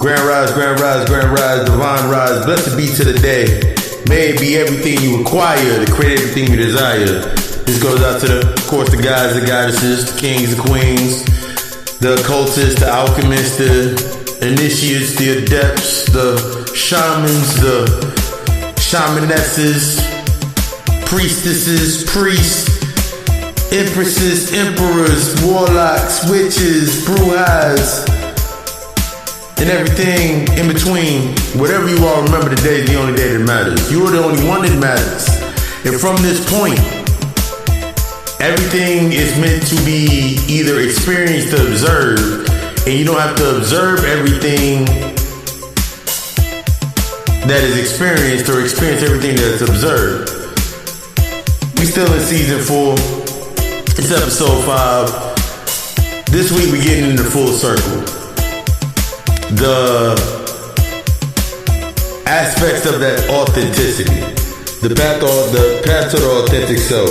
Grand rise, divine rise, blessed be to the day. May it be everything you require to create everything you desire. This goes out to of course, the guys, the goddesses, the kings, the queens, the occultists, the alchemists, the initiates, the adepts, the shamans, the shamanesses, priestesses, priests, empresses, emperors, warlocks, witches, brujas, and everything in between. Whatever you all remember, today is the only day that matters. You are the only one that matters. And from this point, everything is meant to be either experienced or observed, and you don't have to observe everything that is experienced or experience everything that's observed. We still in season 4. It's episode 5. This week we're getting into full circle. The aspects of that authenticity. The path to the authentic self.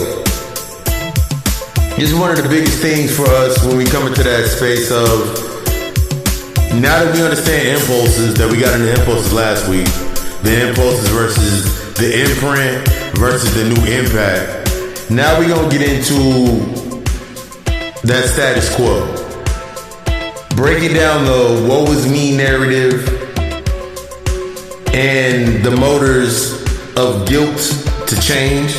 It's one of the biggest things for us when we come into that space of, now that we understand impulses, that we got into impulses last week, the impulses versus the imprint versus the new impact. Now we're going to get into that status quo. Breaking down the woe is me narrative and the motors of guilt to change.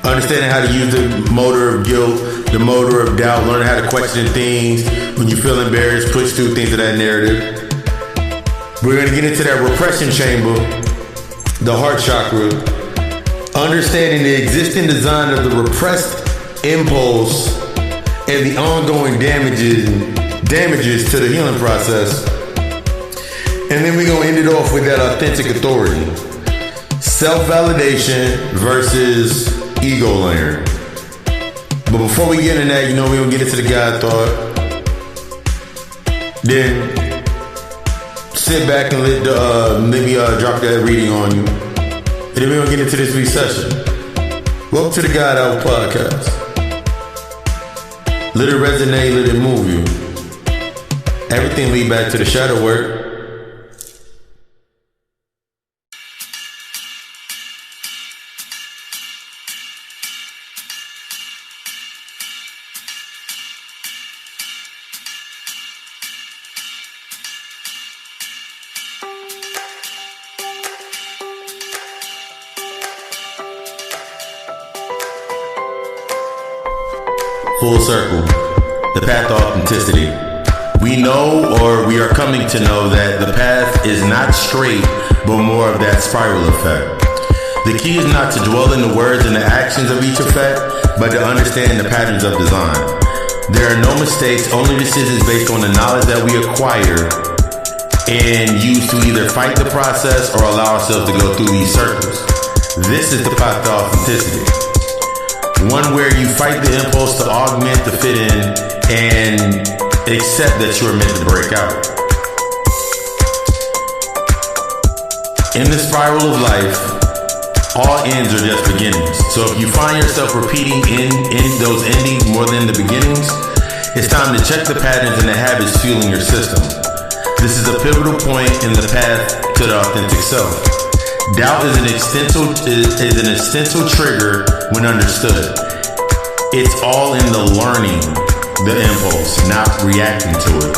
Understanding how to use the motor of guilt, the motor of doubt, learning how to question things when you feel embarrassed, push through things of that narrative. We're going to get into that repression chamber, the heart chakra, understanding the existing design of the repressed impulse and the ongoing damages to the healing process. And then we're going to end it off with that authentic authority. Self-validation versus ego layering. But before we get into that, we're going to get into the God thought. Then sit back and let me drop that reading on you. And then we're going to get into this week's session. Welcome to the God Hour Podcast. Let it resonate, let it move you. Everything lead back to the shadow work. Full circle, the path to authenticity. We know, or we are coming to know, that the path is not straight, but more of that spiral effect. The key is not to dwell in the words and the actions of each effect, but to understand the patterns of design. There are no mistakes, only decisions based on the knowledge that we acquire and use to either fight the process or allow ourselves to go through these circles. This is the path to authenticity. One where you fight the impulse to augment, to fit in, and accept that you are meant to break out. In the spiral of life, all ends are just beginnings. So if you find yourself repeating in those endings more than the beginnings, it's time to check the patterns and the habits fueling your system. This is a pivotal point in the path to the authentic self. Doubt is an essential trigger when understood. It's all in the learning the impulse, not reacting to it.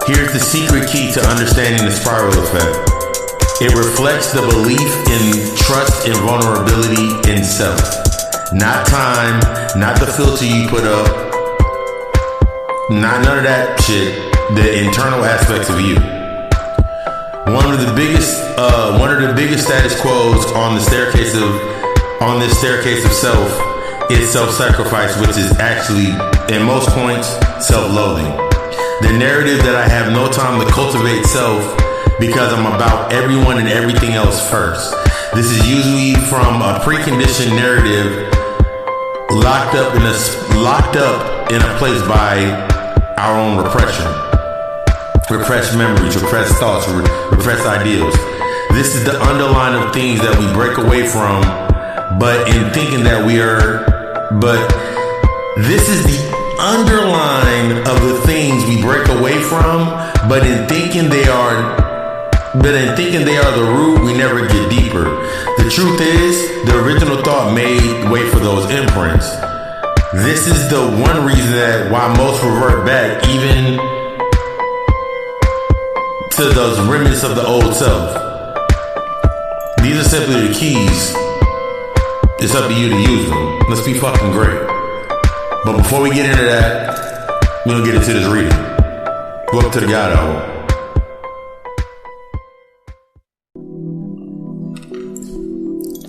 Here's the secret key to understanding the spiral effect. It reflects the belief in trust and vulnerability in self. Not time, not the filter you put up, not none of that shit, the internal aspects of you. One of the biggest status quos on this staircase of self is self-sacrifice, which is actually, in most points, self-loathing. The narrative that I have no time to cultivate self because I'm about everyone and everything else first. This is usually from a preconditioned narrative locked up in a place by our own repression. Repressed memories, repressed thoughts, repressed ideals. This is the underline of things that we break away from, but in thinking that this is the underline of the things we break away from, but in thinking they are the root, we never get deeper. The truth is, the original thought made way for those imprints. This is the one reason that why most revert back even to those remnants of the old self. These are simply the keys. It's up to you to use them. Let's be fucking great. But before we get into that, we're gonna get into this reading. Welcome to the God Hour.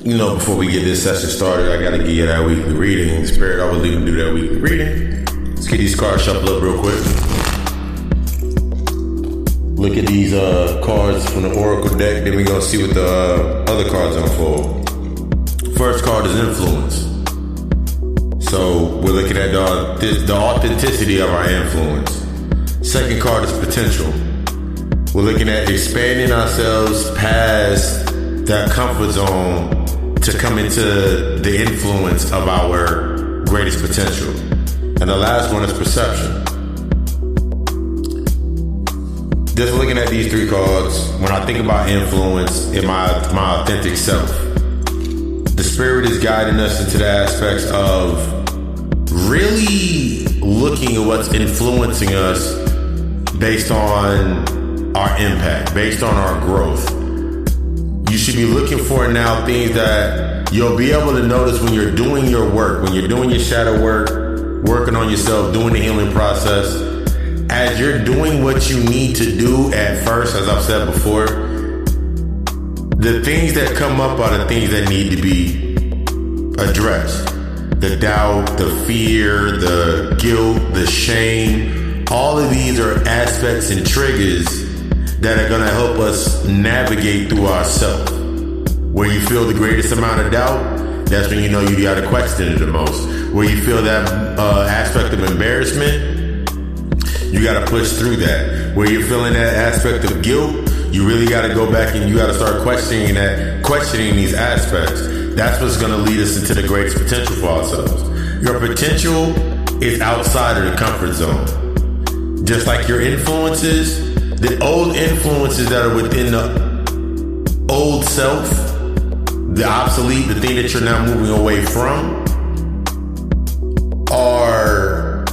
You know, before we get this session started, I gotta give you that weekly reading. Spirit, I will even do that weekly reading. Let's get these cards shuffled up real quick. Look at these cards from the Oracle deck, then we're gonna see what the other cards unfold. First card is influence. So we're looking at the authenticity of our influence. Second card is potential. We're looking at expanding ourselves past that comfort zone to come into the influence of our greatest potential. And the last one is perception. Just looking at these three cards, when I think about influence in my authentic self, the spirit is guiding us into the aspects of really looking at what's influencing us based on our impact, based on our growth. You should be looking for now things that you'll be able to notice when you're doing your work, when you're doing your shadow work, working on yourself, doing the healing process. As you're doing what you need to do at first, as I've said before, the things that come up are the things that need to be addressed. The doubt, the fear, the guilt, the shame, all of these are aspects and triggers that are going to help us navigate through ourselves. Where you feel the greatest amount of doubt, that's when you know you got to question it the most. Where you feel that aspect of embarrassment, you got to push through that. Where you're feeling that aspect of guilt, you really got to go back and you got to start questioning these aspects. That's what's going to lead us into the greatest potential for ourselves. Your potential is outside of the comfort zone. Just like your influences, the old influences that are within the old self, the obsolete, the thing that you're now moving away from, are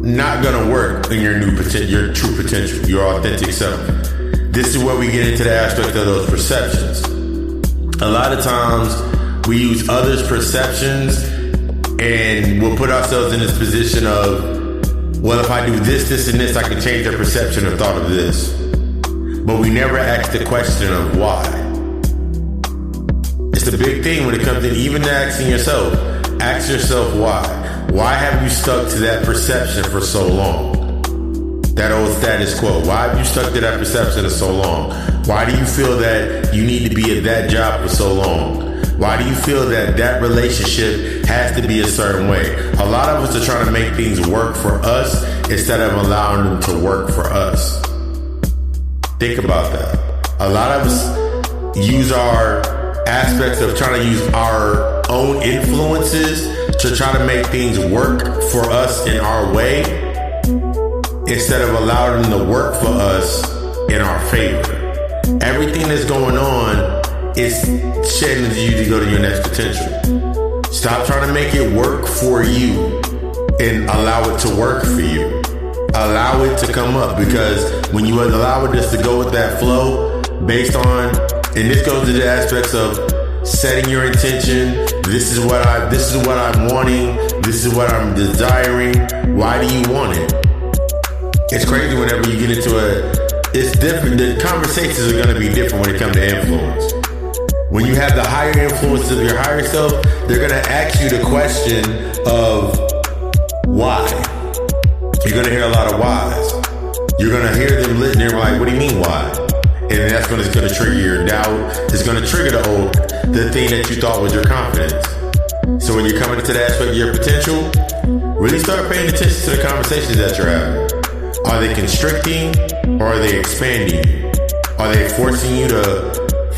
not going to work in your your true potential, your authentic self. This is where we get into the aspect of those perceptions. A lot of times we use others' perceptions and we'll put ourselves in this position of, well, if I do this, this, and this, I can change their perception or thought of this. But we never ask the question of why. It's the big thing when it comes to even asking yourself. Ask yourself why. Why have you stuck to that perception for so long? That old status quo. Why have you stuck to that perception for so long? Why do you feel that you need to be at that job for so long? Why do you feel that that relationship has to be a certain way? A lot of us are trying to make things work for us instead of allowing them to work for us. Think about that. A lot of us use our aspects of trying to use our own influences to try to make things work for us in our way instead of allowing them to work for us in our favor. Everything that's going on is shedding you to go to your next potential. Stop trying to make it work for you and allow it to work for you. Allow it to come up, because when you allow it just to go with that flow based on, and this goes to the aspects of setting your intention. This is what I'm wanting. This is what I'm desiring. Why do you want it? It's crazy whenever you get into it's different. The conversations are going to be different when it comes to influence. When you have the higher influence of your higher self, they're going to ask you the question of why. You're going to hear a lot of whys. You're going to hear them lit and they're like, what do you mean why? And that's when it's going to trigger your doubt. It's going to trigger the thing that you thought was your confidence. So when you're coming into that aspect of your potential, really start paying attention to the conversations that you're having. Are they constricting or are they expanding you? Are they forcing you to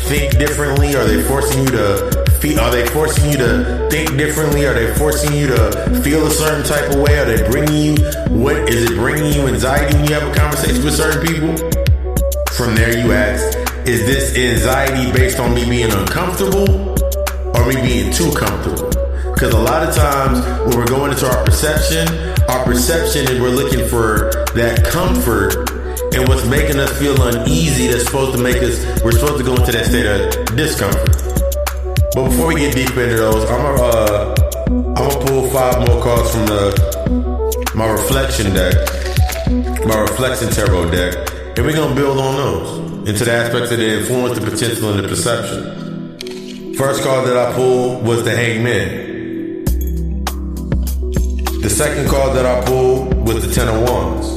think differently? Are they forcing you to Are they forcing you to think differently? Are they forcing you to feel a certain type of way? Are they bringing you, is it bringing you anxiety when you have a conversation with certain people? From there you ask, is this anxiety based on me being uncomfortable or me being too comfortable? Because a lot of times when we're going into our perception is we're looking for that comfort, and what's making us feel uneasy we're supposed to go into that state of discomfort. But before we get deep into those, I'm gonna pull 5 more cards from my reflection deck, my reflection tarot deck, and we're gonna build on those into the aspects of the influence, the potential, and the perception. First card that I pulled was the Hangman. The second card that I pulled was the Ten of Wands.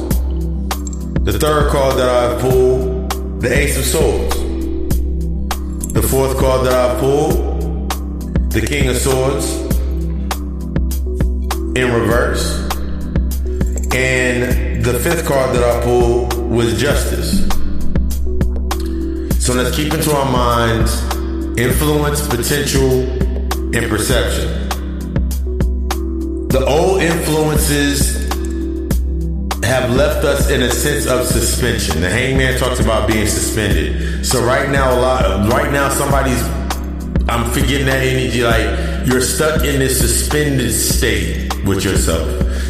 The third card that I pulled, the Ace of Swords. The fourth card that I pulled, the King of Swords in reverse. And the fifth card that I pulled was Justice. So let's keep into our minds influence, potential, and perception. The old influences have left us in a sense of suspension. The Hangman talks about being suspended. So right now, I'm forgetting that energy, like you're stuck in this suspended state with yourself.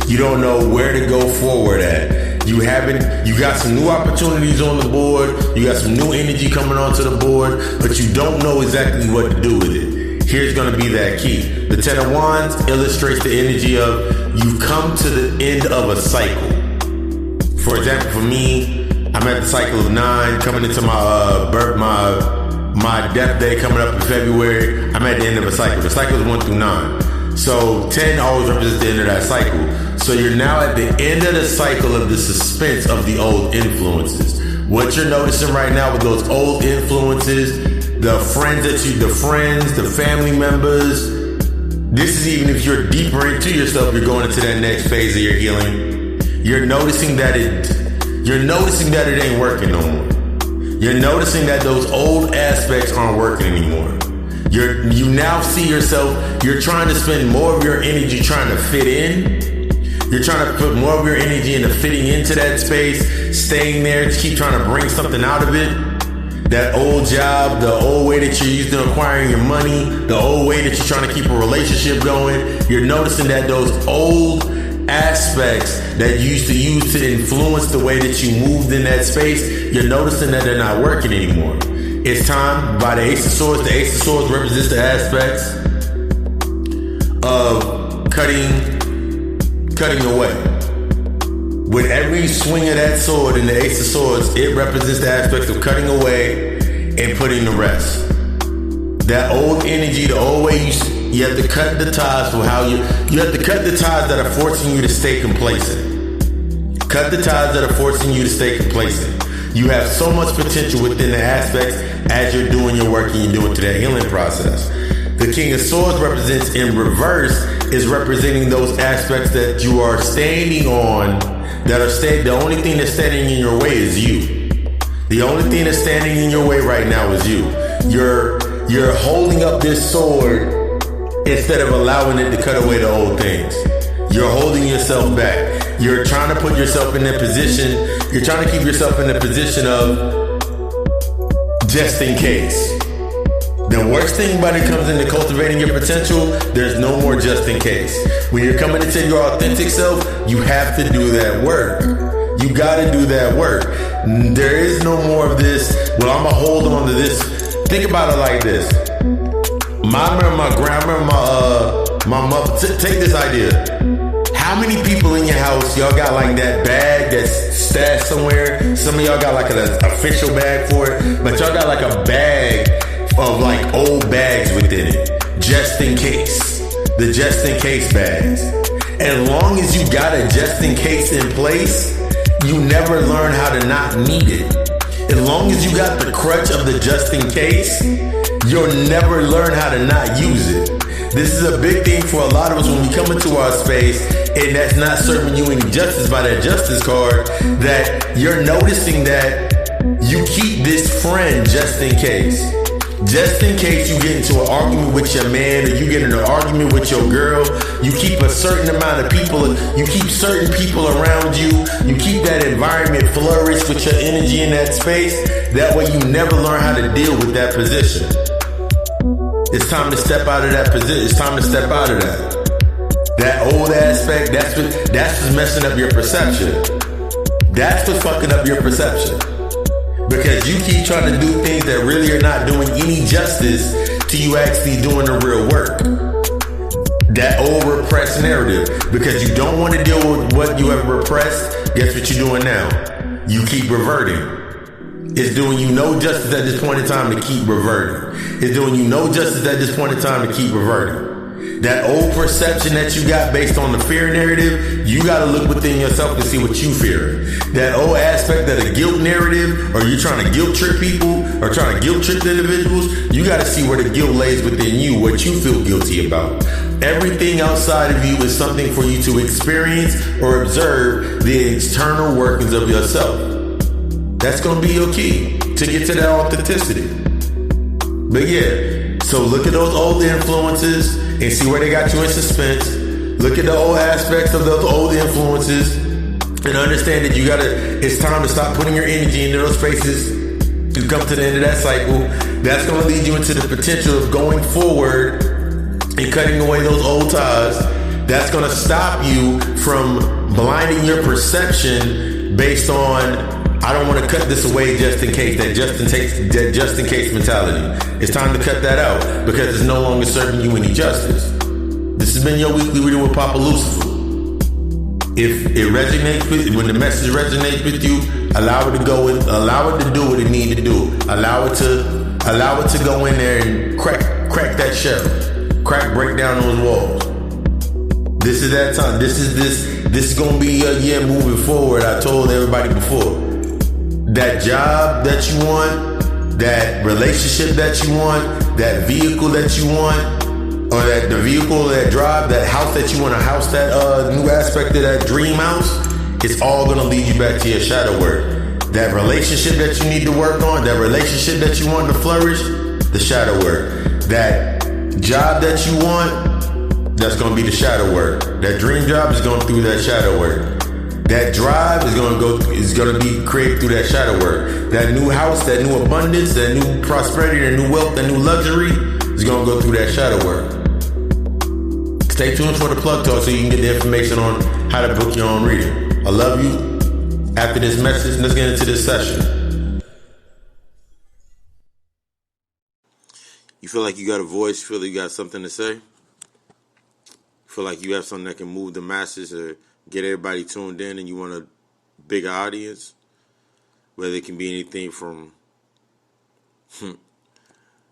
You don't know where to go forward at. You got some new opportunities on the board. You got some new energy coming onto the board, but you don't know exactly what to do with it. Here's going to be that key. The Ten of Wands illustrates the energy of you've come to the end of a cycle. For example, for me, I'm at the cycle of 9, coming into my my death day coming up in February. I'm at the end of a cycle. The cycle is 1 through 9. So 10 always represents the end of that cycle. So you're now at the end of the cycle of the suspense of the old influences. What you're noticing right now with those old influences, the friends, the family members, this is even if you're deeper into yourself, you're going into that next phase of your healing. You're noticing that it ain't working no more. You're noticing that those old aspects aren't working anymore. You now see yourself, you're trying to spend more of your energy trying to fit in. You're trying to put more of your energy into fitting into that space, staying there, keep trying to bring something out of it. That old job, the old way that you're used to acquiring your money, the old way that you're trying to keep a relationship going. You're noticing that those old aspects that you used to use to influence the way that you moved in that space, you're noticing that they're not working anymore. It's time. By the Ace of Swords, the Ace of Swords represents the aspects of cutting away. With every swing of that sword in the Ace of Swords, it represents the aspects of cutting away and putting to rest. That old energy, the old way you have to cut the ties for how you have to cut the ties that are forcing you to stay complacent. Cut the ties that are forcing you to stay complacent. You have so much potential within the aspects as you're doing your work and you're doing to that healing process. The King of Swords represents in reverse is representing those aspects that you are standing on, the only thing that's standing in your way is you. The only thing that's standing in your way right now is you. You're holding up this sword instead of allowing it to cut away the old things. You're holding yourself back. You're trying to put yourself in that position. You're trying to keep yourself in the position of just in case. The worst thing when it comes into cultivating your potential, there's no more just in case. When you're coming into your authentic self, you have to do that work. You gotta do that work. There is no more of this, well, I'm gonna hold on to this. Think about it like this. I remember my mother, take this idea. How many people in your house, y'all got like that bag that's stashed somewhere? Some of y'all got like an official bag for it, but y'all got like a bag of like old bags within it, just in case. The just in case bags. As long as you got a just in case in place, you never learn how to not need it. As long as you got the crutch of the just in case, you'll never learn how to not use it. This is a big thing for a lot of us when we come into our space and that's not serving you any justice by that justice card, that you're noticing that you keep this friend just in case. Just in case you get into an argument with your man or you get into an argument with your girl, you keep a certain amount of people, you keep certain people around you, you keep that environment flourish with your energy in that space. That way you never learn how to deal with that position. It's time to step out of that position. It's time to step out of that. That old aspect, that's what's messing up your perception. That's what's fucking up your perception. Because you keep trying to do things that really are not doing any justice to you actually doing the real work. That old repressed narrative. Because you don't want to deal with what you have repressed, guess what you're doing now? You keep reverting. It's doing you no justice at this point in time to keep reverting. It's doing you no justice at this point in time to keep reverting. That old perception that you got based on the fear narrative, you got to look within yourself to see what you fear. That old aspect of the guilt narrative, or you're trying to guilt trip people, or trying to guilt trip individuals, you got to see where the guilt lays within you, what you feel guilty about. Everything outside of you is something for you to experience or observe the external workings of yourself. That's going to be your key to get to that authenticity. But yeah, so look at those old influences and see where they got you in suspense. Look at the old aspects of those old influences and understand that it's time to stop putting your energy into those spaces to come to the end of that cycle. That's going to lead you into the potential of going forward and cutting away those old ties. That's going to stop you from blinding your perception based on, I don't want to cut this away just in case, that just in case mentality. It's time to cut that out because it's no longer serving you any justice. This has been your weekly reading with Papa Lucifer. If it resonates with you, when the message resonates with you, allow it to go in, allow it to do what it needs to do. Allow it to go in there and crack that shell. Break down those walls. This is that time. This is gonna be a year moving forward. I told everybody before. That job that you want, that relationship that you want, that vehicle that you want, or that the vehicle, that drive, that house that you want to house, that new aspect of that dream house, it's all going to lead you back to your shadow work. That relationship that you need to work on, that relationship that you want to flourish, the shadow work. That job that you want, that's going to be the shadow work. That dream job is going through that shadow work. That drive is going to be created through that shadow work. That new house, that new abundance, that new prosperity, that new wealth, that new luxury is going to go through that shadow work. Stay tuned for the plug talk so you can get the information on how to book your own reading. I love you. After this message, let's get into this session. You feel like you got a voice? You feel like you got something to say? You feel like you have something that can move the masses or get everybody tuned in and you want a bigger audience? Whether it can be anything from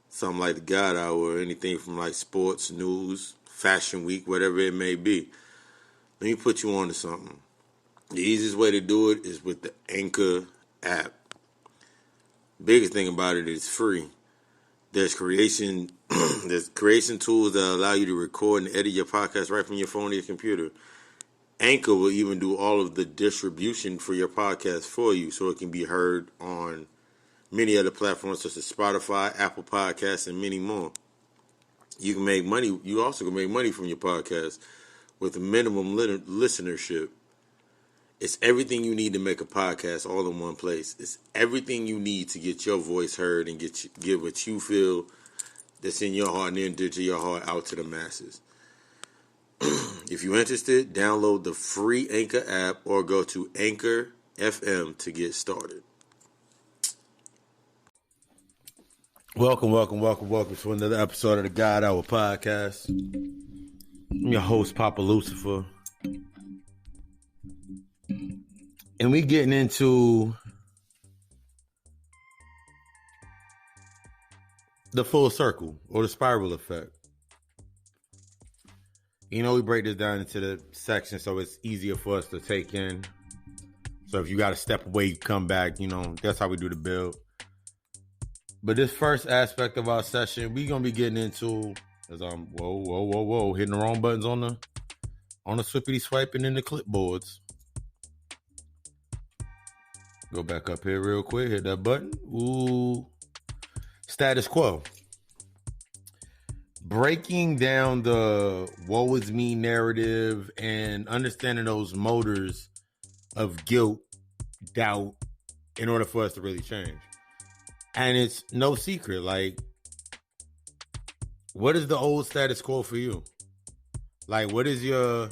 something like the God Hour or anything from like sports, news, fashion week, whatever it may be. Let me put you on to something. The easiest way to do it is with the Anchor app. Biggest thing about it is free. There's creation tools that allow you to record and edit your podcast right from your phone or your computer. Anchor will even do all of the distribution for your podcast for you so it can be heard on many other platforms such as Spotify, Apple Podcasts, and many more. You can make money. You also can make money from your podcast with a minimum listenership. It's everything you need to make a podcast all in one place. It's everything you need to get your voice heard and get what you feel that's in your heart and into your heart out to the masses. If you're interested, download the free Anchor app or go to Anchor FM to get started. Welcome to another episode of the God Hour podcast. I'm your host, Papa Lucifer. And we getting into the full circle or the spiral effect. You know, we break this down into the section so it's easier for us to take in. So if you got to step away, you come back, you know, that's how we do the build. But this first aspect of our session, we gonna be getting into as I'm hitting the wrong buttons on the swippity swiping in the clipboards. Go back up here real quick, hit that button. Ooh. status quo. Breaking down the woe is me narrative and understanding those motors of guilt, doubt, in order for us to really change. And it's no secret. Like, what is the old status quo for you? Like, what is your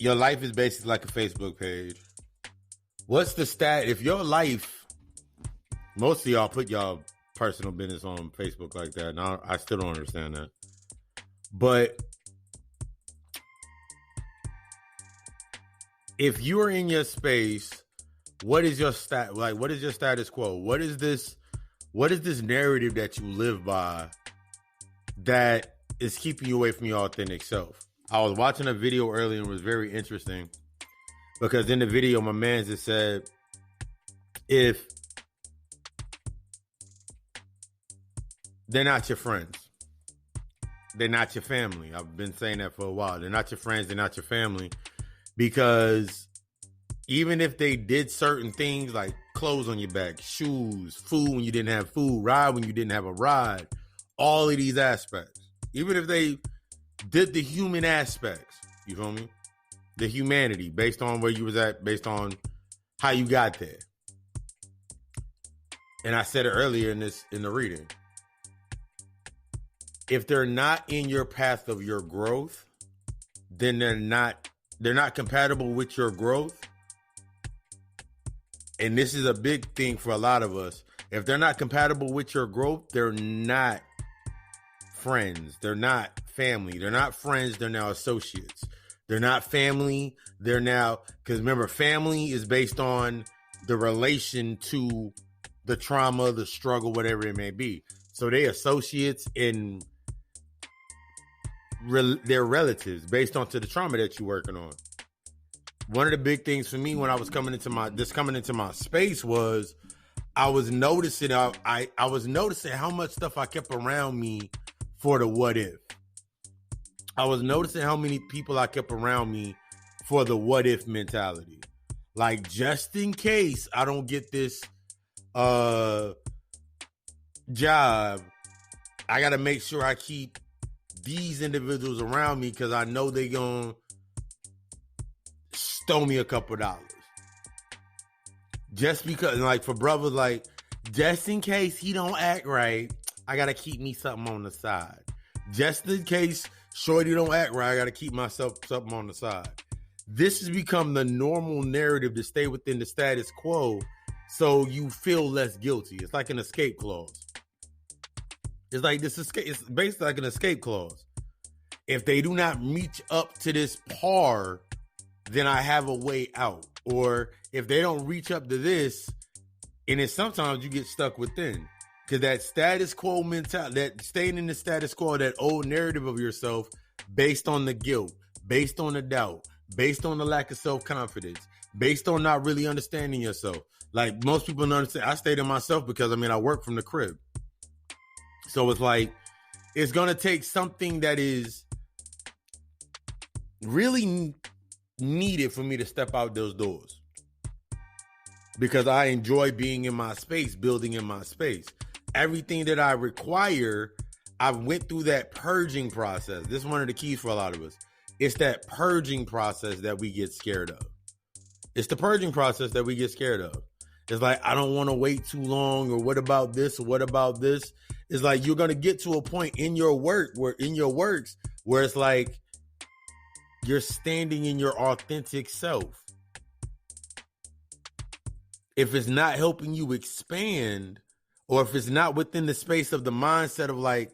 life is basically like a Facebook page. What's the stat? If your life, most of y'all put y'all personal business on Facebook like that. Now, I still don't understand that. But if you're in your space, what is your what is your status quo? What is this narrative that you live by that is keeping you away from your authentic self? I was watching a video earlier and it was very interesting because in the video, my man just said, if they're not your friends, they're not your family. I've been saying that for a while. They're not your friends, they're not your family. Because even if they did certain things like clothes on your back, shoes, food when you didn't have food, ride when you didn't have a ride, all of these aspects, even if they did the human aspects, you feel me? The humanity based on where you was at, based on how you got there. And I said it earlier in the reading. If they're not in your path of your growth, then they're not compatible with your growth. And this is a big thing for a lot of us. If they're not compatible with your growth, they're not friends. They're not family. They're not friends. They're now associates. They're not family. They're now, because remember, family is based on the relation to the trauma, the struggle, whatever it may be. So they associates in their relatives based on to the trauma that you're working on. One of the big things for me when I was coming into my space was I was noticing I was noticing how much stuff I kept around me for the what if. I was noticing how many people I kept around me for the what if mentality. Like, just in case I don't get this job, I got to make sure I keep these individuals around me because I know they gonna stow me a couple dollars. Just because, like, for brothers, like, just in case he don't act right, I gotta keep me something on the side. Just in case shorty don't act right, I gotta keep myself something on the side. This has become the normal narrative to stay within the status quo so you feel less guilty. It's like an escape clause. It's like this escape. It's basically like an escape clause. If they do not reach up to this par, then I have a way out. Or if they don't reach up to this, and then sometimes you get stuck within. Because that status quo mentality, that staying in the status quo, that old narrative of yourself based on the guilt, based on the doubt, based on the lack of self-confidence, based on not really understanding yourself. Like, most people don't understand. I stayed in myself because, I work from the crib. So it's like, it's going to take something that is really needed for me to step out those doors. Because I enjoy being in my space, building in my space. Everything that I require, I went through that purging process. This is one of the keys for a lot of us. It's that purging process that we get scared of. It's the purging process that we get scared of. It's like, I don't want to wait too long, or what about this, or what about this? It's like you're going to get to a point in your works where it's like you're standing in your authentic self. If it's not helping you expand, or if it's not within the space of the mindset of like,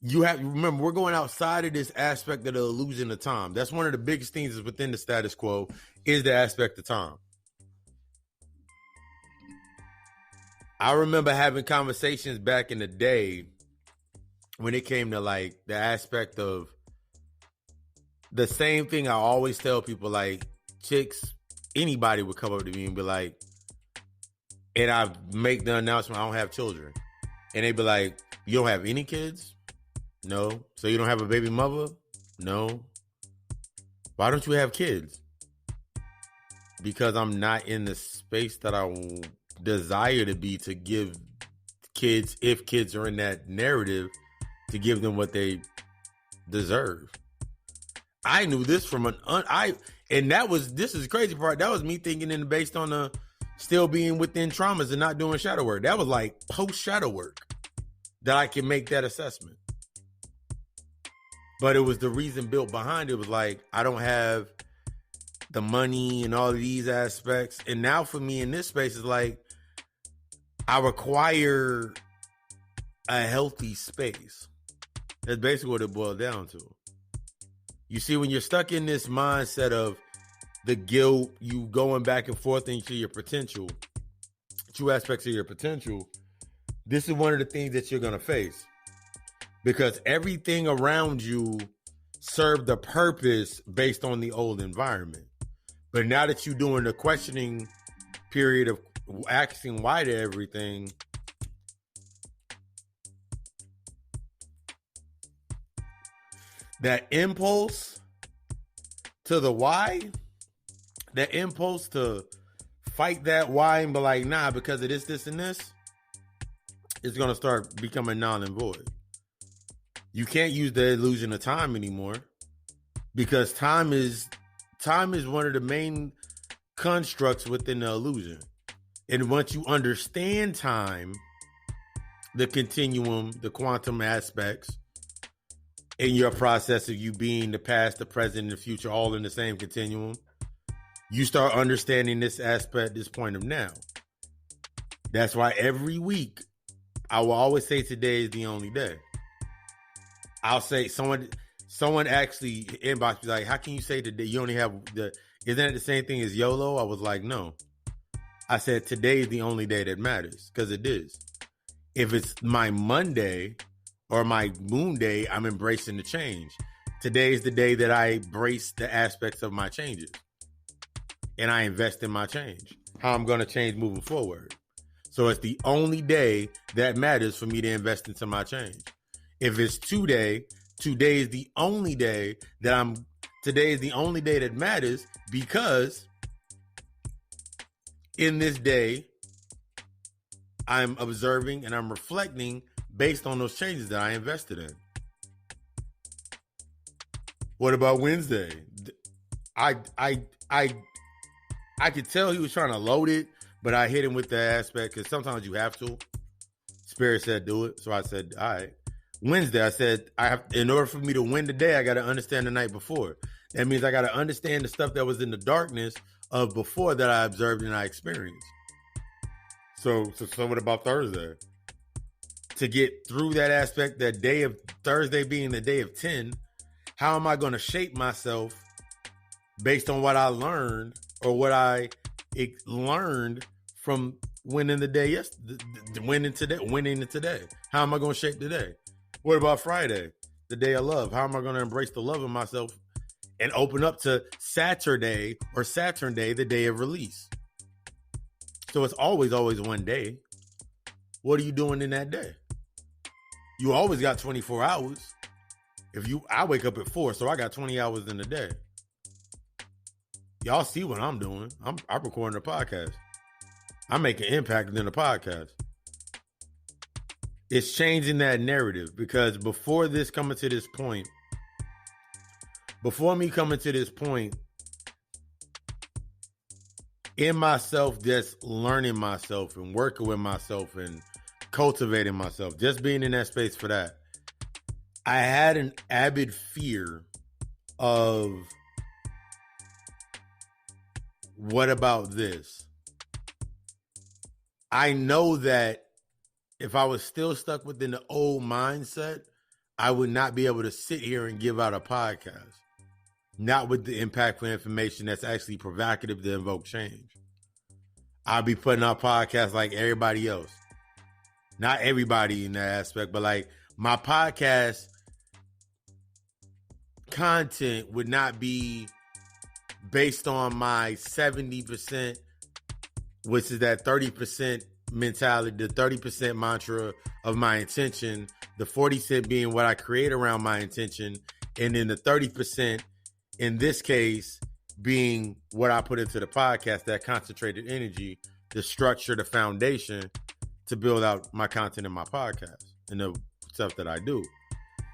you have, remember, we're going outside of this aspect of the illusion of time. That's one of the biggest things is within the status quo is the aspect of time. I remember having conversations back in the day when it came to like the aspect of the same thing I always tell people, like chicks, anybody would come up to me and be like, and I make the announcement, I don't have children. And they'd be like, you don't have any kids? No. So you don't have a baby mother? No. Why don't you have kids? Because I'm not in the space that I desire to be, to give kids, if kids are in that narrative, to give them what they deserve. I knew this from this is the crazy part. That was me thinking based on the still being within traumas and not doing shadow work. That was like post shadow work that I can make that assessment. But it was the reason built behind it was like, I don't have the money and all of these aspects. And now for me in this space is like, I require a healthy space. That's basically what it boiled down to. You see, when you're stuck in this mindset of the guilt, you going back and forth into your potential, two aspects of your potential, this is one of the things that you're going to face. Because everything around you served a purpose based on the old environment. But now that you're doing the questioning period of asking why to everything, that impulse to the why, that impulse to fight that why and be like, nah, because of this, this, and this, it's going to start becoming null and void. You can't use the illusion of time anymore because time is one of the main constructs within the illusion. And once you understand time, the continuum, the quantum aspects, in your process of you being the past, the present, and the future, all in the same continuum, you start understanding this aspect, this point of now. That's why every week, I will always say today is the only day. I'll say someone actually inboxed me like, how can you say today you only have isn't it the same thing as YOLO? I was like, no. I said today is the only day that matters, because it is. If it's my Monday or my moon day, I'm embracing the change. Today is the day that I embrace the aspects of my changes. And I invest in my change. How I'm going to change moving forward. So it's the only day that matters for me to invest into my change. If it's today is the only day today is the only day that matters, because in this day, I'm observing and I'm reflecting based on those changes that I invested in. What about Wednesday? I could tell he was trying to load it, but I hit him with the aspect because sometimes you have to. Spirit said do it, so I said, all right. Wednesday, I said, in order for me to win the day, I got to understand the night before. That means I got to understand the stuff that was in the darkness of before that I observed and I experienced. So what about Thursday? To get through that aspect, that day of Thursday being the day of 10, how am I going to shape myself based on what I learned or what I learned from winning the day winning today? How am I going to shape today? What about Friday, the day of love? How am I going to embrace the love of myself and open up to Saturday or Saturn Day, the day of release? So it's always one day. What are you doing in that day? You always got 24 hours. I wake up at 4, so I got 20 hours in the day. Y'all see what I'm doing. I'm recording a podcast. I'm making impact in the podcast. It's changing that narrative, because before me coming to this point, in myself, just learning myself and working with myself and cultivating myself, just being in that space for that, I had an avid fear of, what about this? I know that if I was still stuck within the old mindset, I would not be able to sit here and give out a podcast. Not with the impactful information that's actually provocative to invoke change. I'll be putting out podcasts like everybody else. Not everybody in that aspect, but like my podcast content would not be based on my 70%, which is that 30% mentality, the 30% mantra of my intention, the 40% being what I create around my intention, and then the 30%, in this case, being what I put into the podcast, that concentrated energy the structure, the foundation to build out my content in my podcast and the stuff that I do.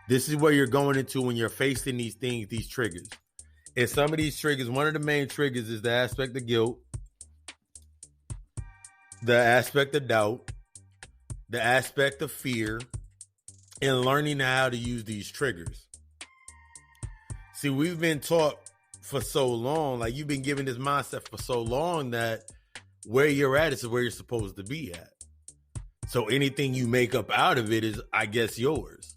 This is where you're going into when you're facing these things, these triggers. And some of these triggers, one of the main triggers is the aspect of guilt, the aspect of doubt, the aspect of fear, and learning how to use these triggers. See, we've been taught for so long, like you've been given this mindset for so long that where you're at is where you're supposed to be at. So anything you make up out of it is, I guess, yours.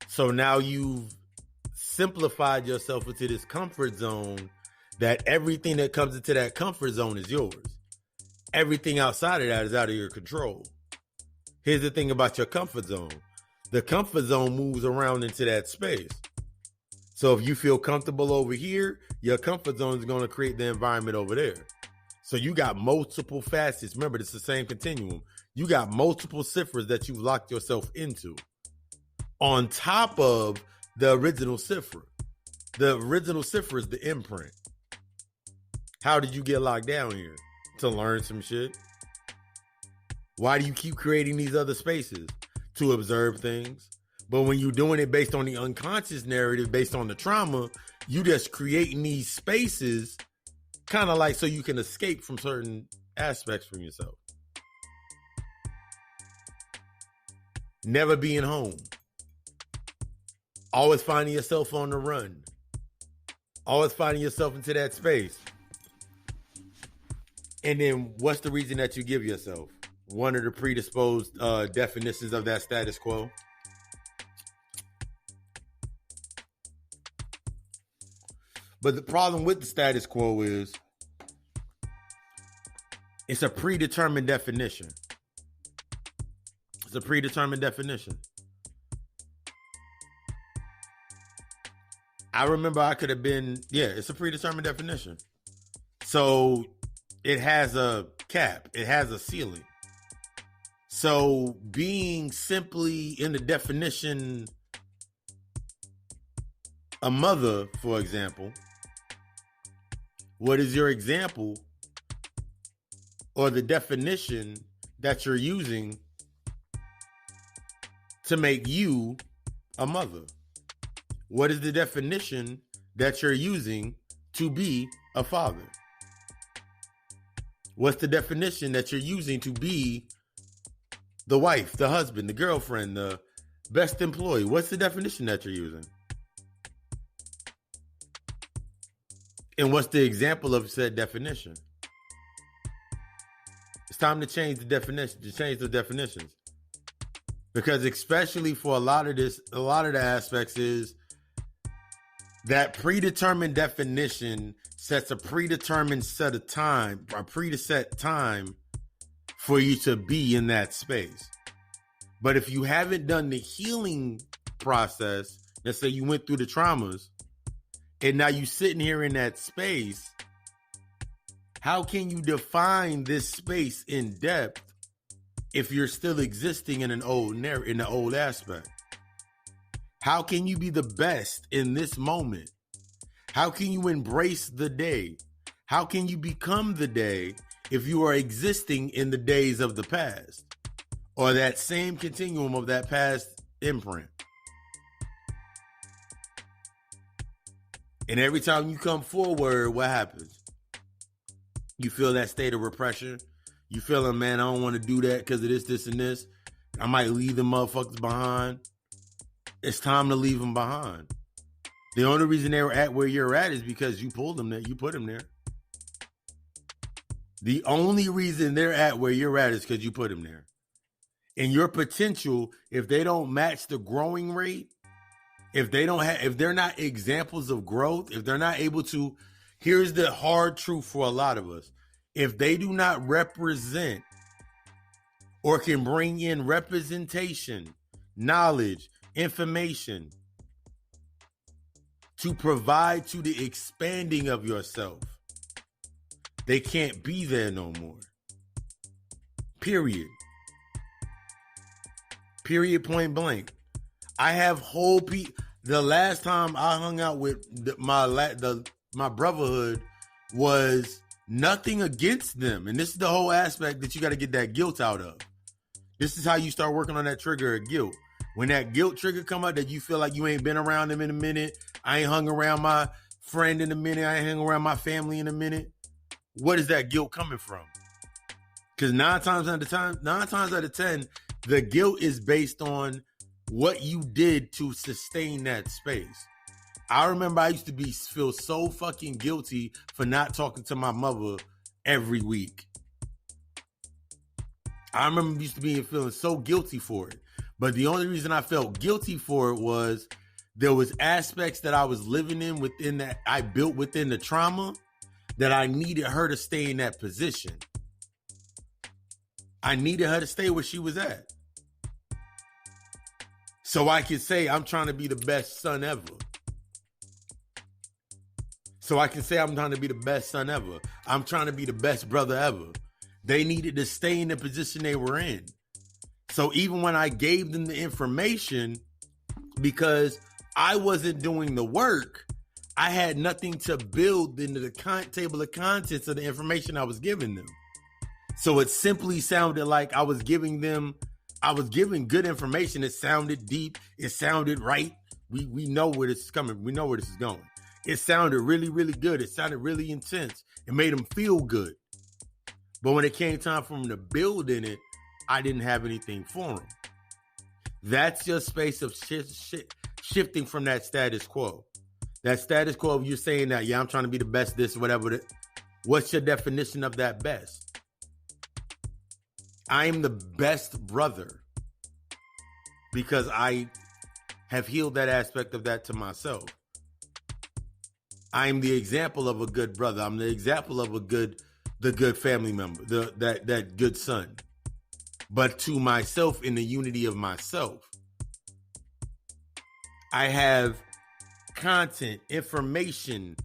So now you've simplified yourself into this comfort zone that everything that comes into that comfort zone is yours. Everything outside of that is out of your control. Here's the thing about your comfort zone. The comfort zone moves around into that space. So if you feel comfortable over here, your comfort zone is going to create the environment over there. So you got multiple facets. Remember, it's the same continuum. You got multiple ciphers that you've locked yourself into on top of the original cipher. The original cipher is the imprint. How did you get locked down here? To learn some shit. Why do you keep creating these other spaces? To observe things. But when you're doing it based on the unconscious narrative, based on the trauma, you just creating these spaces kind of like so you can escape from certain aspects from yourself. Never being home. Always finding yourself on the run. Always finding yourself into that space. And then what's the reason that you give yourself? One of the predisposed definitions of that status quo. But the problem with the status quo is it's a predetermined definition. It's a predetermined definition. I remember I could have been, it's a predetermined definition. So it has a cap. It has a ceiling. So being simply in the definition, a mother, for example, what is your example or the definition that you're using to make you a mother? What is the definition that you're using to be a father? What's the definition that you're using to be the wife, the husband, the girlfriend, the best employee? What's the definition that you're using? And what's the example of said definition? It's time to change the definition, to change the definitions. Because especially for a lot of the aspects is that predetermined definition sets a predetermined set of time, a preset time for you to be in that space. But if you haven't done the healing process, let's say you went through the traumas, and now you sitting here in that space, how can you define this space in depth if you're still existing in the old aspect? How can you be the best in this moment? How can you embrace the day? How can you become the day if you are existing in the days of the past or that same continuum of that past imprint? And every time you come forward, what happens? You feel that state of repression. You feeling, man, I don't want to do that because of this, and this. I might leave the motherfuckers behind. It's time to leave them behind. The only reason they were at where you're at is because you pulled them there. You put them there. The only reason they're at where you're at is because you put them there. And your potential, if they don't match the growing rate, if they're not examples of growth, if they're not able to, here's the hard truth for a lot of us. If they do not represent or can bring in representation, knowledge, information to provide to the expanding of yourself, they can't be there no more. Period. Period, point blank. I have whole the last time I hung out with my brotherhood was Nothing against them. And this is the whole aspect that you got to get that guilt out of. This is how you start working on that trigger of guilt. When that guilt trigger come out, that you feel like you ain't been around them in a minute. I ain't hung around my friend in a minute. I ain't hung around my family in a minute. What is that guilt coming from? Because 9 times out of 10, the guilt is based on what you did to sustain that space. I remember I used to feel so fucking guilty for not talking to my mother every week. I remember used to be feeling so guilty for it. But the only reason I felt guilty for it was there was aspects that I was living in within that I built within the trauma that I needed her to stay in that position. I needed her to stay where she was at. So I could say I'm trying to be the best son ever. So I can say I'm trying to be the best son ever. I'm trying to be the best brother ever. They needed to stay in the position they were in. So even when I gave them the information, because I wasn't doing the work, I had nothing to build into the table of contents of the information I was giving them. So it simply sounded like I was giving good information. It sounded deep. It sounded right. We know where this is coming. We know where this is going. It sounded really, really good. It sounded really intense. It made them feel good. But when it came time for them to build in it, I didn't have anything for them. That's your space of shifting from that status quo. That status quo of you saying that, yeah, I'm trying to be the best, this, whatever. What's your definition of that best? I am the best brother because I have healed that aspect of that to myself. I'm the example of a good brother. I'm the example of the good family member, that good son. But to myself, in the unity of myself, I have content, information,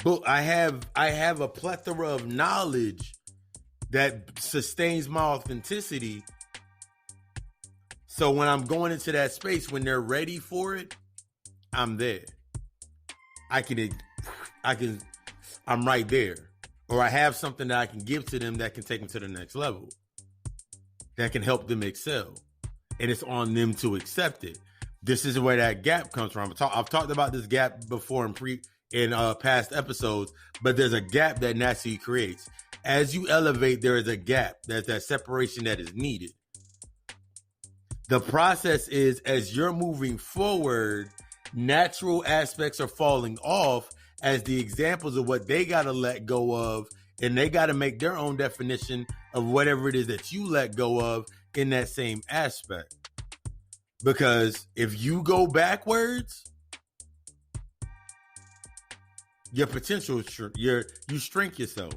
book. I have a plethora of knowledge that sustains my authenticity. So when I'm going into that space, when they're ready for it, I'm there. I'm right there. Or I have something that I can give to them that can take them to the next level. That can help them excel. And it's on them to accept it. This is where that gap comes from. I've talked about this gap before in past episodes, but there's a gap that naturally creates. As you elevate, there is a gap. There's that separation that is needed. The process is, as you're moving forward, natural aspects are falling off as the examples of what they got to let go of, and they got to make their own definition of whatever it is that you let go of in that same aspect. Because if you go backwards, your potential, you shrink yourself.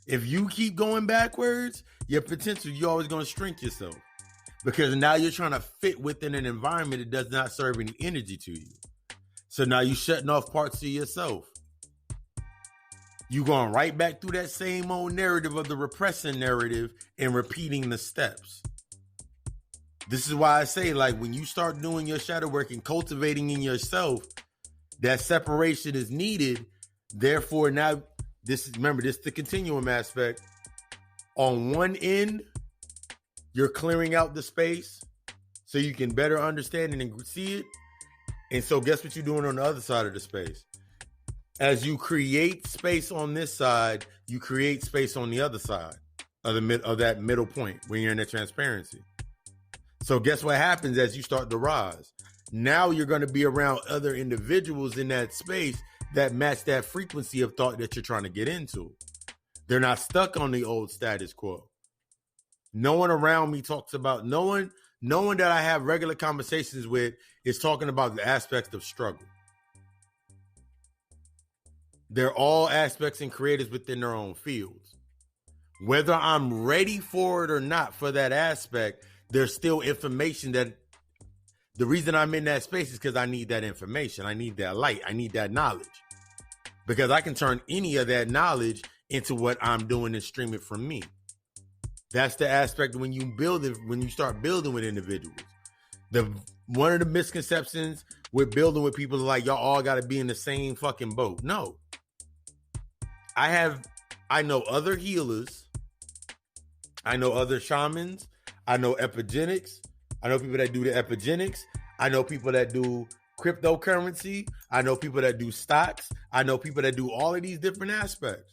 If you keep going backwards, your potential, you're always going to shrink yourself. Because now you're trying to fit within an environment that does not serve any energy to you. So now you're shutting off parts of yourself. You going right back through that same old narrative of the repressing narrative and repeating the steps. This is why I say, like, when you start doing your shadow work and cultivating in yourself, that separation is needed. Therefore, now this is the continuum aspect. On one end, you're clearing out the space so you can better understand it and see it. And so guess what you're doing on the other side of the space? As you create space on this side, you create space on the other side of that middle point when you're in the transparency. So guess what happens as you start to rise? Now you're going to be around other individuals in that space that match that frequency of thought that you're trying to get into. They're not stuck on the old status quo. No one around me talks about, no one that I have regular conversations with is talking about the aspects of struggle. They're all aspects and creators within their own fields. Whether I'm ready for it or not for that aspect, there's still information that the reason I'm in that space is because I need that information. I need that light. I need that knowledge. Because I can turn any of that knowledge into what I'm doing and stream it from me. That's the aspect when you start building with individuals. One of the misconceptions with building with people is like, y'all all got to be in the same fucking boat. No. I have I know other healers. I know other shamans. I know epigenics. I know people that do the epigenics. I know people that do cryptocurrency. I know people that do stocks. I know people that do all of these different aspects.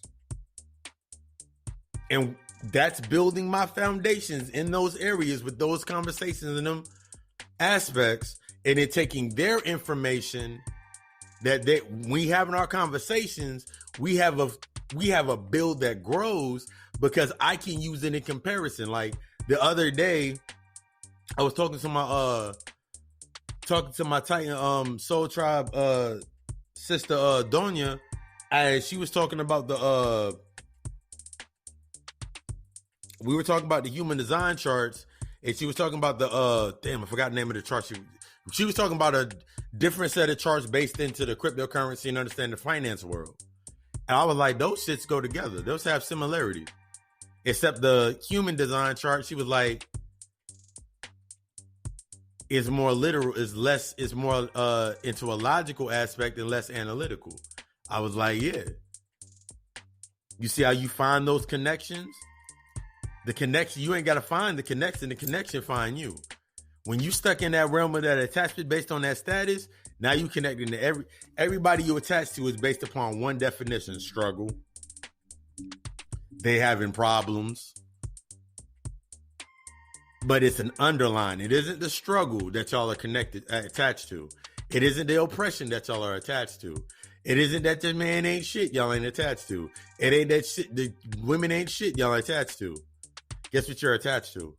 And that's building my foundations in those areas with those conversations and them aspects, and then taking their information that we have in our conversations, we have a build that grows because I can use it in comparison. Like the other day, I was talking to my Titan Soul Tribe sister Donya, and she was talking about we were talking about the human design charts, and she was talking about the I forgot the name of the chart. She was talking about a different set of charts based into the cryptocurrency and understand the finance world. And I was like, those shits go together. Those have similarities. Except the human design chart, she was like, is more literal, is more into a logical aspect and less analytical. I was like, yeah. You see how you find those connections? The connection, you ain't got to find the connection find you. When you stuck in that realm of that attachment based on that status, now you connecting to everybody you attach to is based upon one definition: struggle. They having problems. But it's an underline. It isn't the struggle that y'all are attached to. It isn't the oppression that y'all are attached to. It isn't that the man ain't shit y'all ain't attached to. It ain't that shit the women ain't shit y'all attached to. Guess what you're attached to?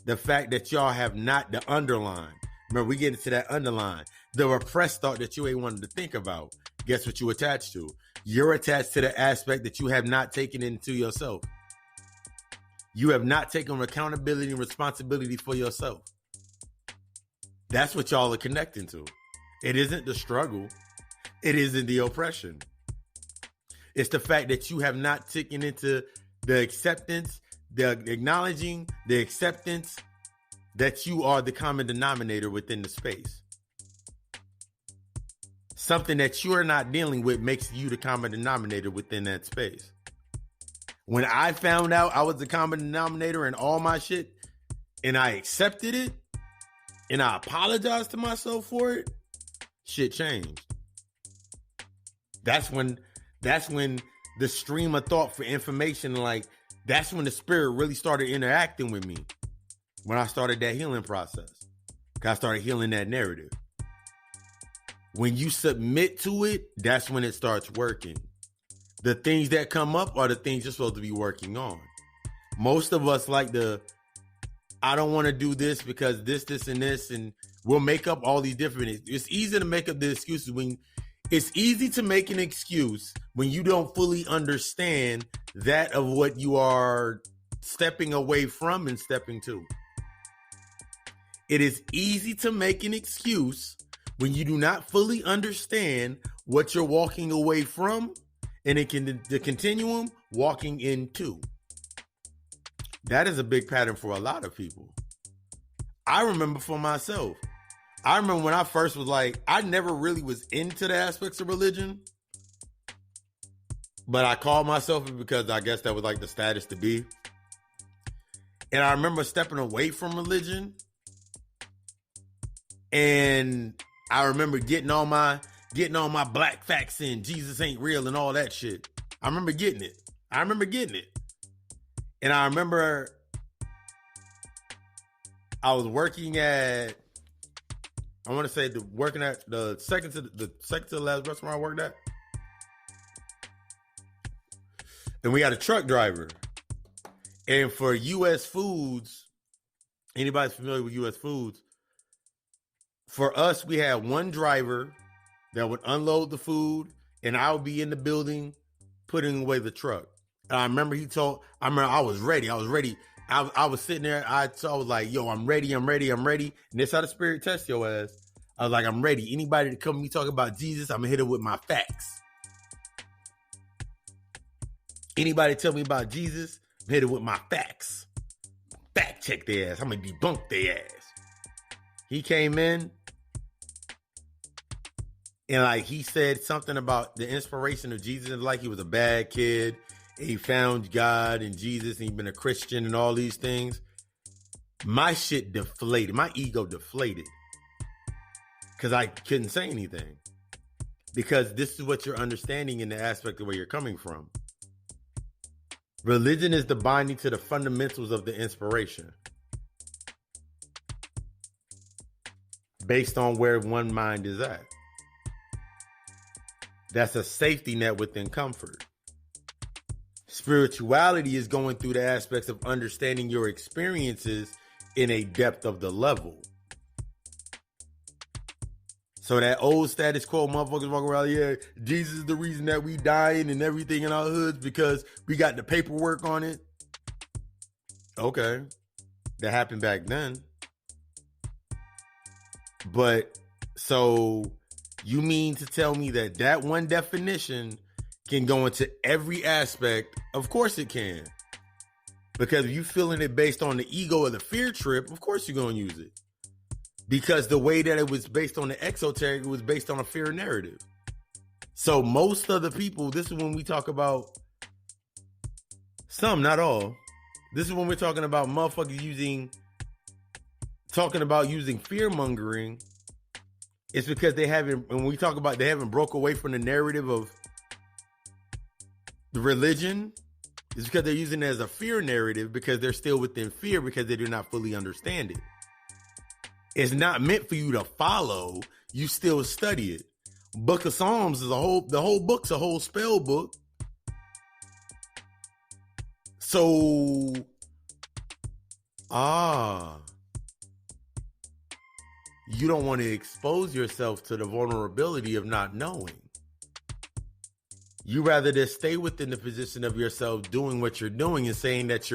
The fact that y'all have not the underline. Remember, we get into that underline. The repressed thought that you ain't wanted to think about. Guess what you attached to? You're attached to the aspect that you have not taken into yourself. You have not taken accountability and responsibility for yourself. That's what y'all are connecting to. It isn't the struggle. It isn't the oppression. It's the fact that you have not taken into the acceptance, the acknowledging, the acceptance that you are the common denominator within the space. Something that you are not dealing with makes you the common denominator within that space. When I found out I was the common denominator in all my shit, and I accepted it, and I apologized to myself for it, shit changed. That's when the stream of thought for information, like, that's when the spirit really started interacting with me. When I started that healing process. I started healing that narrative. When you submit to it, that's when it starts working. The things that come up are the things you're supposed to be working on. Most of us like I don't want to do this because this, and this, and we'll make up all these different. It's easy to make up the excuses it's easy to make an excuse when you don't fully understand that of what you are stepping away from and stepping to. It is easy to make an excuse when you do not fully understand what you're walking away from and the continuum walking into. That is a big pattern for a lot of people. I remember for myself. I remember when I first was like, I never really was into the aspects of religion, but I called myself it because I guess that was like the status to be. And I remember stepping away from religion, and I remember getting all my black facts in, Jesus ain't real and all that shit. I remember getting it. And I remember I was working at, I want to say working at the second to the last restaurant I worked at. And we had a truck driver. And for U.S. Foods, anybody's familiar with U.S. Foods, for us, we had one driver that would unload the food, and I would be in the building putting away the truck. And I remember I was ready. I was sitting there. I was like, yo, I'm ready. And this how the spirit tests your ass. I was like, I'm ready. Anybody to come to me talking about Jesus, I'm going to hit it with my facts. Anybody tell me about Jesus, I'm hit it with my facts. Fact check their ass. I'm going to debunk their ass. He came in, and like he said something about the inspiration of Jesus, like he was a bad kid, he found God and Jesus and he's been a Christian and all these things, my shit deflated. My ego deflated. Because I couldn't say anything. Because this is what you're understanding in the aspect of where you're coming from. Religion is the binding to the fundamentals of the inspiration. Based on where one mind is at. That's a safety net within comfort. Spirituality is going through the aspects of understanding your experiences in a depth of the level. So that old status quo motherfuckers walk around, yeah, Jesus is the reason that we dying and everything in our hoods because we got the paperwork on it. Okay. That happened back then. But so you mean to tell me that that one definition can go into every aspect? Of course it can. Because if you feeling it based on the ego or the fear trip, of course you're going to use it. Because the way that it was based on the exoteric, it was based on a fear narrative. So most of the people, this is when we talk about some, not all. This is when we're talking about motherfuckers using fear mongering. It's because they haven't, when we talk about they haven't broke away from the narrative of the religion, it's because they're using it as a fear narrative because they're still within fear because they do not fully understand it. It's not meant for you to follow. You still study it. Book of Psalms is the whole book's a whole spell book. So, you don't want to expose yourself to the vulnerability of not knowing. You rather just stay within the position of yourself doing what you're doing and saying that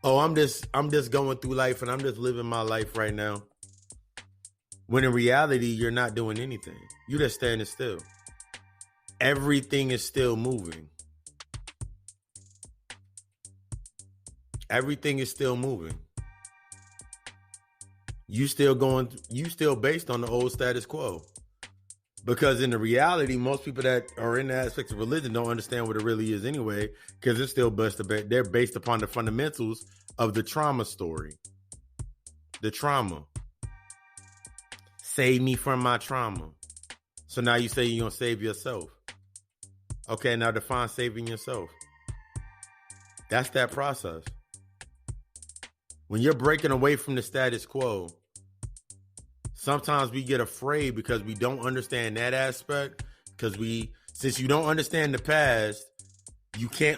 I'm just going through life and I'm just living my life right now. When in reality, you're not doing anything. You're just standing still. Everything is still moving. Everything is still moving. You still based on the old status quo. Because in the reality, most people that are in the aspects of religion don't understand what it really is anyway, because it's still they're based upon the fundamentals of the trauma story. The trauma. Save me from my trauma. So now you say you're going to save yourself. Okay, now define saving yourself. That's that process. When you're breaking away from the status quo, sometimes we get afraid because we don't understand that aspect. Because since you don't understand the past, you can't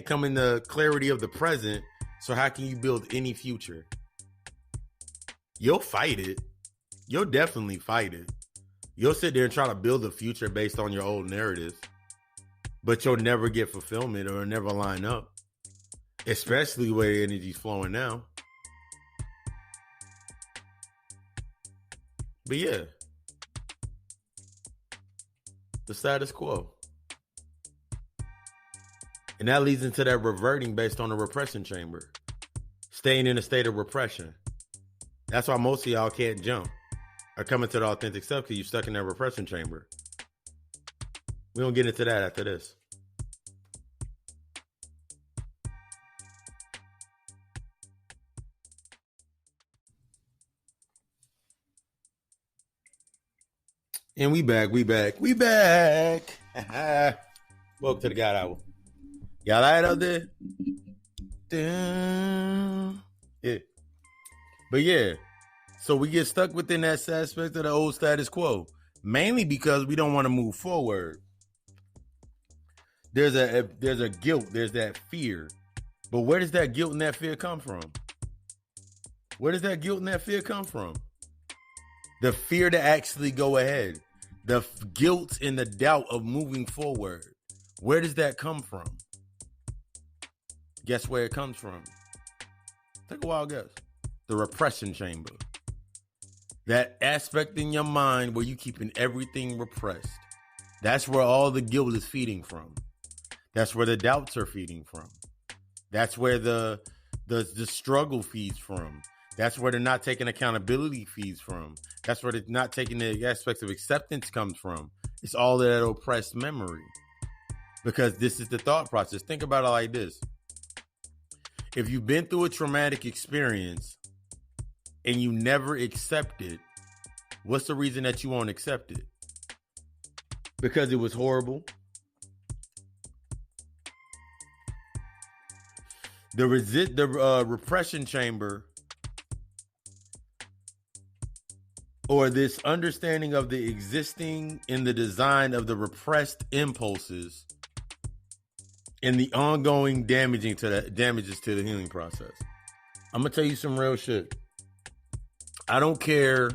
come in the clarity of the present. So how can you build any future? You'll fight it. You'll definitely fight it. You'll sit there and try to build a future based on your old narratives. But you'll never get fulfillment or never line up. Especially where the energy's flowing now. But yeah. The status quo. And that leads into that reverting based on the repression chamber. Staying in a state of repression. That's why most of y'all can't jump. Or coming to the authentic self because you're stuck in that repression chamber. We're going to get into that after this. And we back. Welcome to the God Hour. Y'all right out there? Damn. Yeah. But yeah. So we get stuck within that aspect of the old status quo, mainly because we don't want to move forward. There's a guilt, there's that fear. But where does that guilt and that fear come from? Where does that guilt and that fear come from? The fear to actually go ahead. The guilt and the doubt of moving forward. Where does that come from? Guess where it comes from? Take a wild guess. The repression chamber. That aspect in your mind where you keeping everything repressed. That's where all the guilt is feeding from. That's where the doubts are feeding from. That's where the struggle feeds from. That's where the not taking accountability feeds from. That's where the not taking the aspects of acceptance comes from. It's all that oppressed memory. Because this is the thought process. Think about it like this. If you've been through a traumatic experience and you never accept it, what's the reason that you won't accept it? Because it was horrible. The repression chamber, or this understanding of the existing in the design of the repressed impulses and the ongoing damages to the healing process. I'm gonna tell you some real shit. I don't care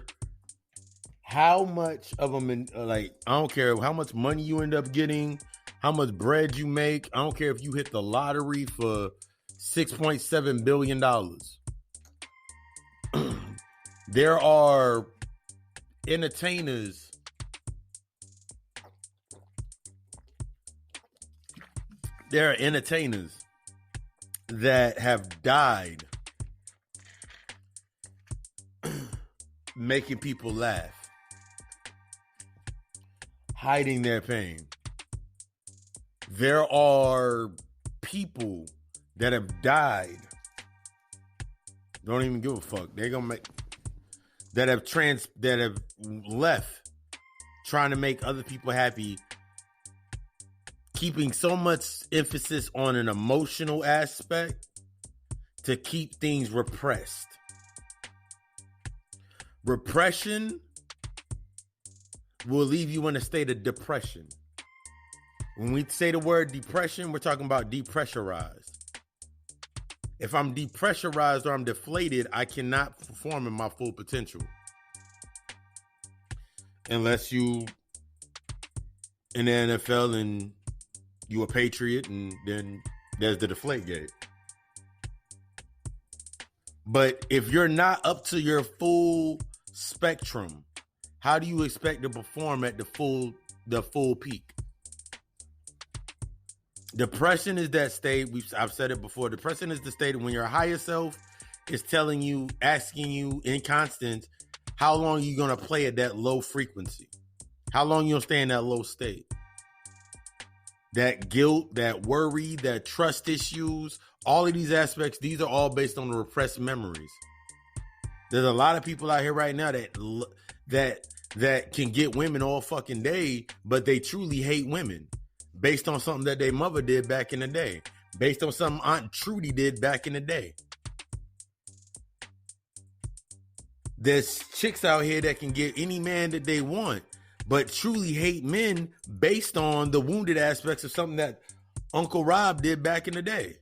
how much of them, I don't care how much money you end up getting, how much bread you make. I don't care if you hit the lottery for $6.7 billion. There are entertainers that have died making people laugh, hiding their pain. There are people that have died, don't even give a fuck. They're gonna make that have left trying to make other people happy, keeping so much emphasis on an emotional aspect to keep things repressed. Repression will leave you in a state of depression. When we say the word depression, we're talking about depressurized. If I'm depressurized or I'm deflated, I cannot perform in my full potential. Unless you in the NFL and you a Patriot, and then there's the deflate gate. But if you're not up to your full spectrum, how do you expect to perform at the full peak? Depression is that state. I've said it before. Depression is the state when your higher self is telling you, asking you in constant, how long are you going to play at that low frequency? How long you going to stay in that low state? That guilt, that worry, that trust issues, all of these aspects, these are all based on the repressed memories. There's a lot of people out here right now that can get women all fucking day, but they truly hate women based on something that their mother did back in the day, based on something Aunt Trudy did back in the day. There's chicks out here that can get any man that they want, but truly hate men based on the wounded aspects of something that Uncle Rob did back in the day.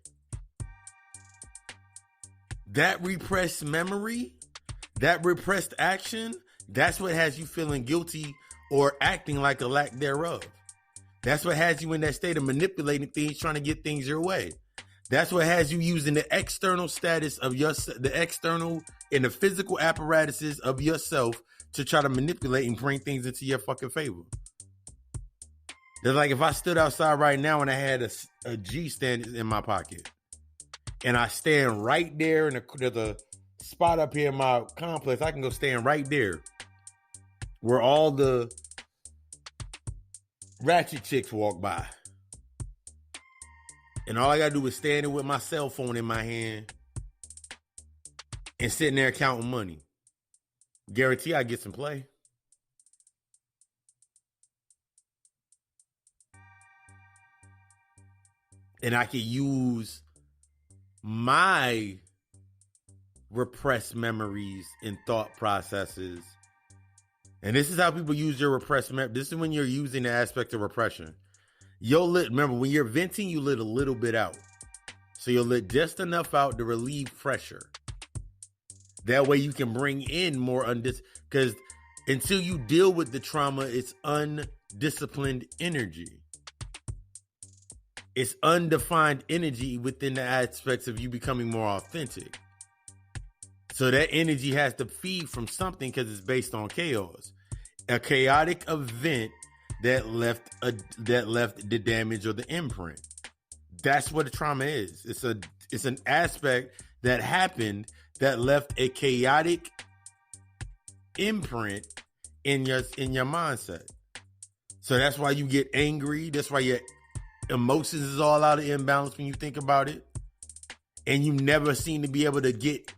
That repressed memory, that repressed action, that's what has you feeling guilty or acting like a lack thereof. That's what has you in that state of manipulating things, trying to get things your way. That's what has you using the external status of the external and the physical apparatuses of yourself to try to manipulate and bring things into your fucking favor. It's like if I stood outside right now and I had a G stand in my pocket and I stand right there and there's a spot up here in my complex, I can go stand right there where all the ratchet chicks walk by. And all I gotta do is stand there with my cell phone in my hand and sitting there counting money. Guarantee I get some play. And I can use my repressed memories and thought processes. And this is how people use your repressed memory. This is when you're using the aspect of repression. Remember, when you're venting, you let a little bit out. So you'll let just enough out to relieve pressure. That way you can bring in more because until you deal with the trauma, it's undisciplined energy. It's undefined energy within the aspects of you becoming more authentic. So that energy has to feed from something because it's based on chaos. A chaotic event that left the damage or the imprint. That's what a trauma is. It's an aspect that happened that left a chaotic imprint in your mindset. So that's why you get angry. That's why your emotions is all out of imbalance when you think about it. And you never seem to be able to get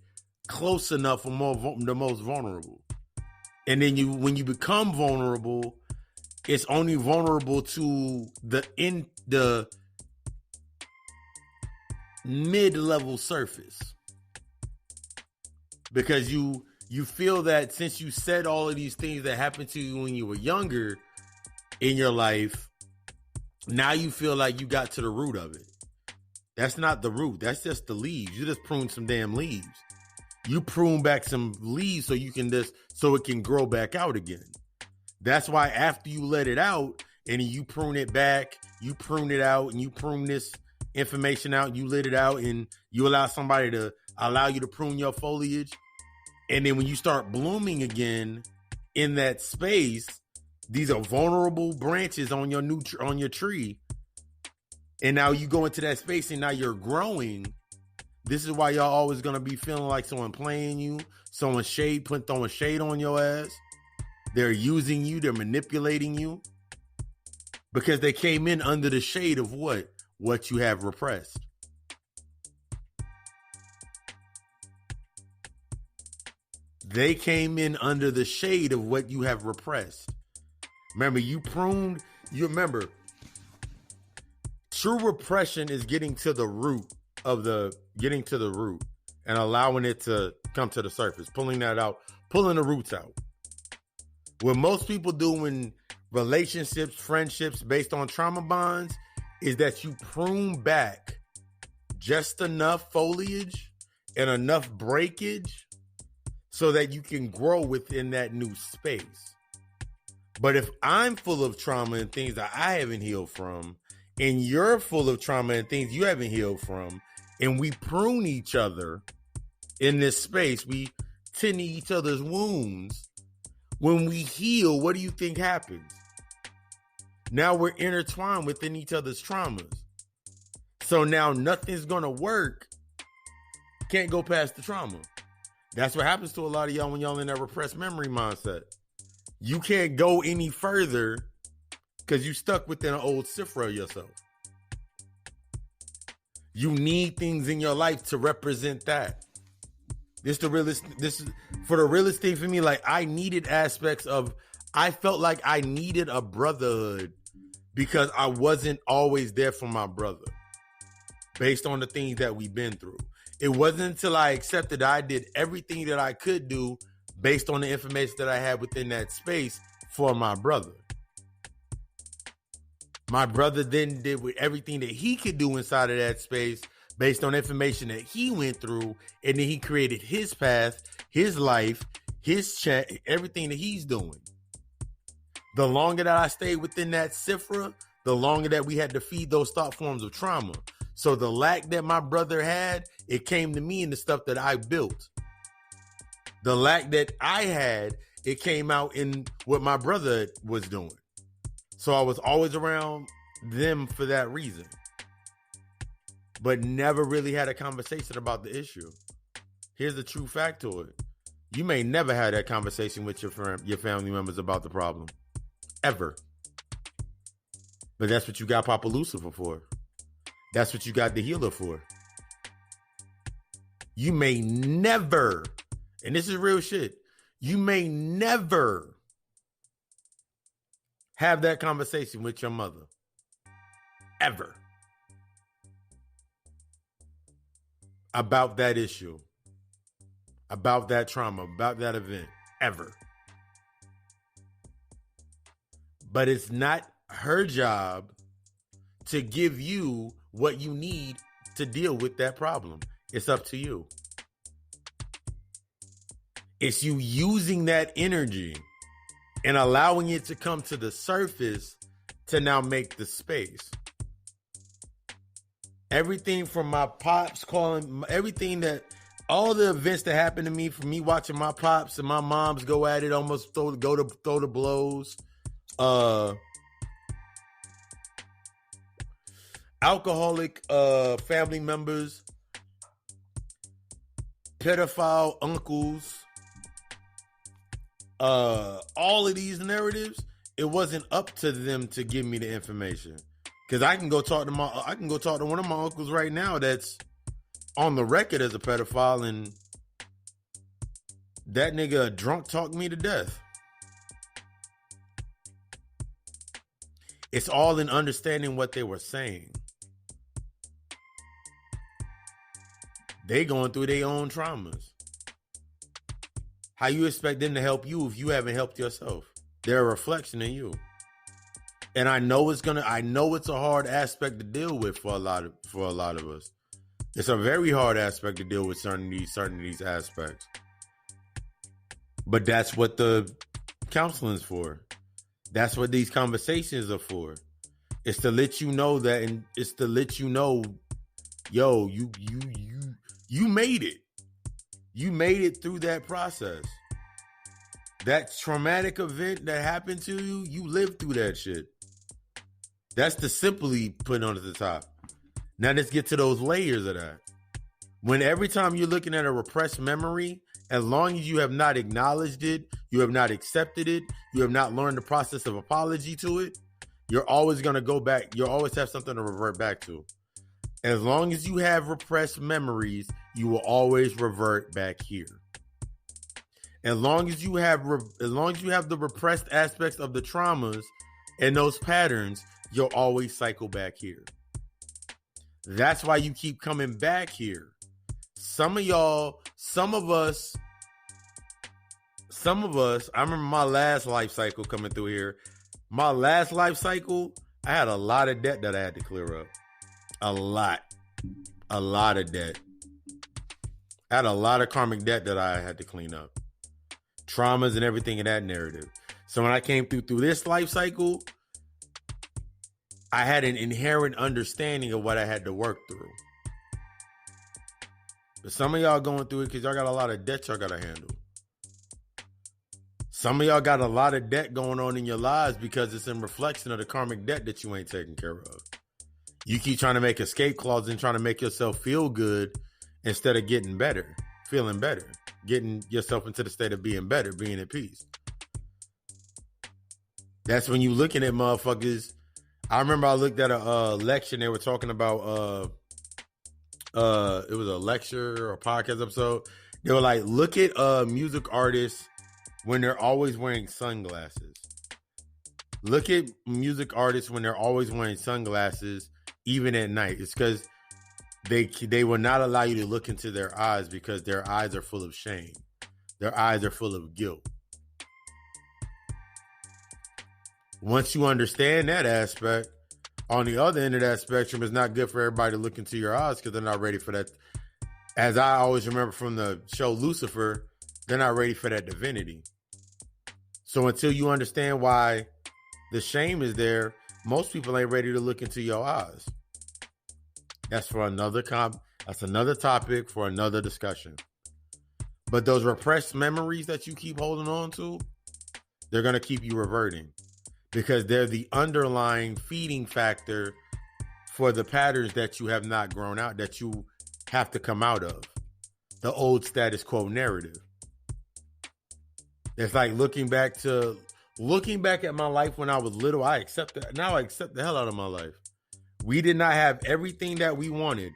close enough for the most vulnerable. And then when you become vulnerable, it's only vulnerable to the mid-level surface. Because you feel that since you said all of these things that happened to you when you were younger in your life, now you feel like you got to the root of it. That's not the root. That's just the leaves. You just prune some damn leaves. You prune back some leaves so it can grow back out again. That's why after you let it out and you prune it back, you prune it out and you prune this information out, you let it out and you allow somebody to allow you to prune your foliage. And then when you start blooming again in that space, these are vulnerable branches on your tree. And now you go into that space and now you're growing. This is why y'all always going to be feeling like someone playing you, throwing shade on your ass. They're using you. They're manipulating you because they came in under the shade of what you have repressed. They came in under the shade of what you have repressed. Remember, remember, true repression is getting to the root and allowing it to come to the surface, pulling the roots out. What most people do in relationships, friendships based on trauma bonds is that you prune back just enough foliage and enough breakage so that you can grow within that new space. But if I'm full of trauma and things that I haven't healed from, and you're full of trauma and things you haven't healed from, and we prune each other in this space, we tend to each other's wounds. When we heal, what do you think happens? Now we're intertwined within each other's traumas. So now nothing's going to work. Can't go past the trauma. That's what happens to a lot of y'all when y'all in that repressed memory mindset. You can't go any further because you stuck within an old cipher of yourself. You need things in your life to represent that. This is for the realest thing for me. Like, I needed aspects of, I felt like I needed a brotherhood because I wasn't always there for my brother based on the things that we've been through. It wasn't until I accepted I did everything that I could do based on the information that I had within that space for my brother. My brother then did with everything that he could do inside of that space based on information that he went through, and then he created his path, his life, his chat, everything that he's doing. The longer that I stayed within that cipher, the longer that we had to feed those thought forms of trauma. So the lack that my brother had, it came to me in the stuff that I built. The lack that I had, it came out in what my brother was doing. So I was always around them for that reason, but never really had a conversation about the issue. Here's the true fact to it. You may never have that conversation with your family members about the problem. Ever. But that's what you got Papa Lucifer for. That's what you got the healer for. You may never, and this is real shit, you may never have that conversation with your mother. Ever. About that issue. About that trauma. About that event. Ever. But it's not her job to give you what you need to deal with that problem. It's up to you. It's you using that energy and allowing it to come to the surface to now make the space. Everything from my pops calling, all the events that happened to me, from me watching my pops and my moms go at it, almost throw the blows. Alcoholic family members, pedophile uncles, all of these narratives, it wasn't up to them to give me the information. Because I can go talk to one of my uncles right now that's on the record as a pedophile, and that nigga drunk talked me to death. It's all in understanding what they were saying. They going through their own traumas. How you expect them to help you if you haven't helped yourself? They're a reflection of you. And I know it's a hard aspect to deal with for a lot of us. It's a very hard aspect to deal with certain of these aspects. But that's what the counseling's for. That's what these conversations are for. It's to let you know that, and it's to let you know, yo, you made it. You made it through that process. That traumatic event that happened to you, you lived through that shit. That's the simply put on at the top. Now let's get to those layers of that. When every time you're looking at a repressed memory, as long as you have not acknowledged it, you have not accepted it, you have not learned the process of apology to it, you're always going to go back. You'll always have something to revert back to. As long as you have repressed memories, you will always revert back here. As long as you have the repressed aspects of the traumas and those patterns, you'll always cycle back here. That's why you keep coming back here. Some of us, I remember my last life cycle coming through here. My last life cycle, I had a lot of debt that I had to clear up. A lot of debt. I had a lot of karmic debt that I had to clean up. Traumas and everything in that narrative. So when I came through this life cycle, I had an inherent understanding of what I had to work through. But some of y'all going through it because y'all got a lot of debt y'all got to handle. Some of y'all got a lot of debt going on in your lives because it's in reflection of the karmic debt that you ain't taking care of. You keep trying to make escape clauses and trying to make yourself feel good instead of getting better, feeling better, getting yourself into the state of being better, being at peace. That's when you looking at motherfuckers. I remember I looked at a lecture and they were talking about, it was a lecture or a podcast episode. They were like, look at music artists when they're always wearing sunglasses. Look at music artists when they're always wearing sunglasses, even at night. It's because they will not allow you to look into their eyes because their eyes are full of shame. Their eyes are full of guilt. Once you understand that aspect, on the other end of that spectrum, it's not good for everybody to look into your eyes because they're not ready for that. As I always remember from the show Lucifer, they're not ready for that divinity. So until you understand why the shame is there, most people ain't ready to look into your eyes. That's for another that's another topic for another discussion. But those repressed memories that you keep holding on to, they're going to keep you reverting because they're the underlying feeding factor for the patterns that you have not grown out, that you have to come out of. The old status quo narrative. It's like looking back at my life when I was little. Now I accept the hell out of my life. We did not have everything that we wanted.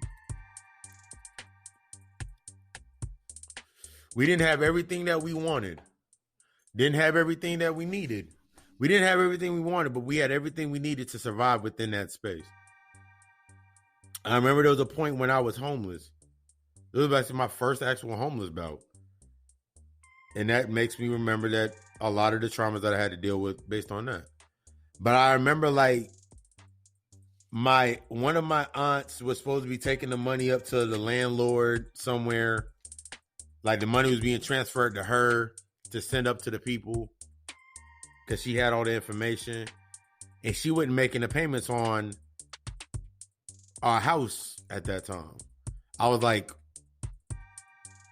We didn't have everything that we wanted. Didn't have everything that we needed. We didn't have everything we wanted, but we had everything we needed to survive within that space. I remember there was a point when I was homeless. It was actually my first actual homeless bout. And that makes me remember that a lot of the traumas that I had to deal with based on that. But I remember like one of my aunts was supposed to be taking the money up to the landlord somewhere. Like the money was being transferred to her to send up to the people because she had all the information. And she wasn't making the payments on our house at that time. I was like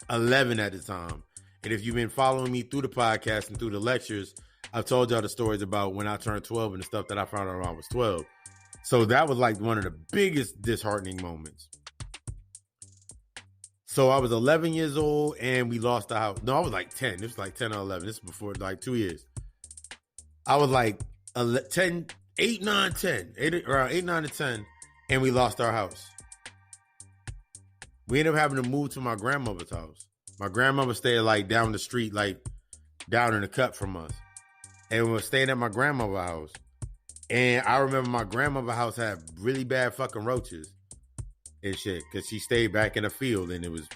11 at the time. And if you've been following me through the podcast and through the lectures, I've told y'all the stories about when I turned 12 and the stuff that I found out when I was 12. So that was like one of the biggest disheartening moments. So I was 11 years old and we lost the house. No, I was like 10. It was like 10 or 11. This is before like 2 years. I was like 10. 8, 9, 10. Around 8, 9, and 10. And we lost our house. We ended up having to move to my grandmother's house. My grandmother stayed like down the street, like down in the cut from us. And we were staying at my grandmother's house. And I remember my grandmother's house had really bad fucking roaches and shit. Because she stayed back in the field and it was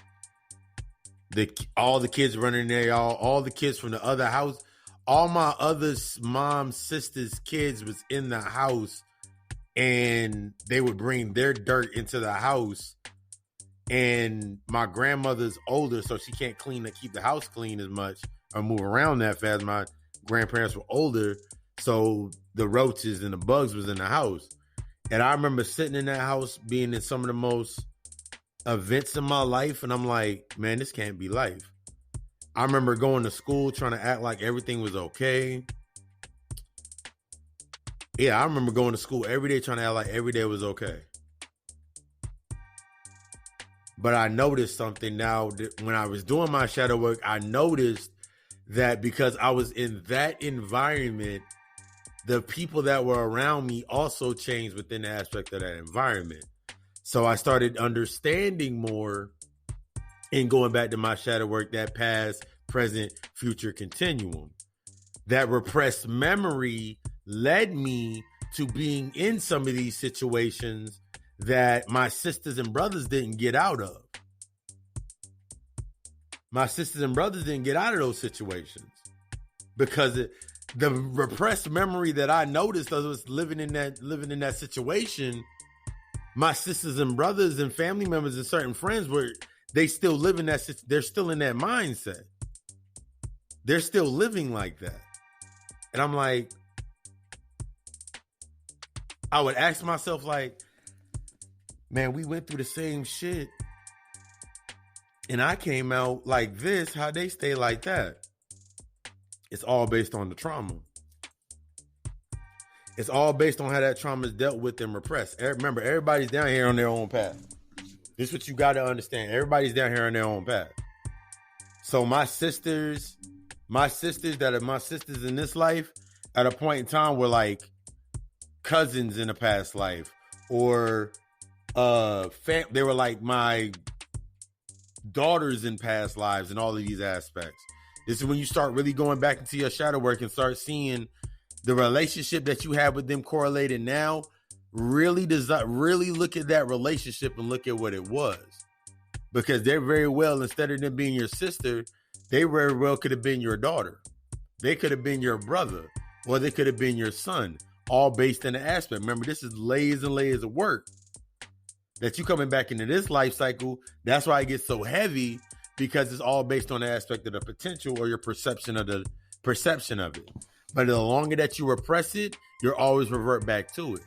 all the kids running there, all the kids from the other house. All my other mom's sisters' kids was in the house. And they would bring their dirt into the house. And my grandmother's older, so she can't keep the house clean as much or move around that fast. My grandparents were older, so the roaches and the bugs was in the house. And I remember sitting in that house, being in some of the most events in my life, and I'm like, man, this can't be life. I remember going to school trying to act like everything was okay. Yeah, I remember going to school every day trying to act like every day was okay. But I noticed something now that when I was doing my shadow work, I noticed that because I was in that environment, the people that were around me also changed within the aspect of that environment. So I started understanding more and going back to my shadow work, that past, present, future continuum. That repressed memory led me to being in some of these situations that my sisters and brothers didn't get out of. My sisters and brothers didn't get out of those situations because the repressed memory that I noticed as I was living in that situation, my sisters and brothers and family members and certain friends they still live in that. They're still in that mindset. They're still living like that. And I'm like, I would ask myself like, man, we went through the same shit. And I came out like this, how they stay like that. It's all based on the trauma. It's all based on how that trauma is dealt with and repressed. Remember, everybody's down here on their own path. This is what you got to understand. Everybody's down here on their own path. So my sisters that are my sisters in this life, at a point in time were like cousins in a past life, or they were like my daughters in past lives, and all of these aspects. This is when you start really going back into your shadow work and start seeing the relationship that you have with them correlated now. Really look at that relationship and look at what it was, because they're very well, instead of them being your sister, they very well could have been your daughter. They could have been your brother, or they could have been your son, all based in the aspect. Remember, this is layers and layers of work that you coming back into this life cycle. That's why it gets so heavy, because it's all based on the aspect of the potential or your perception of it. But the longer that you repress it, you'll always revert back to it.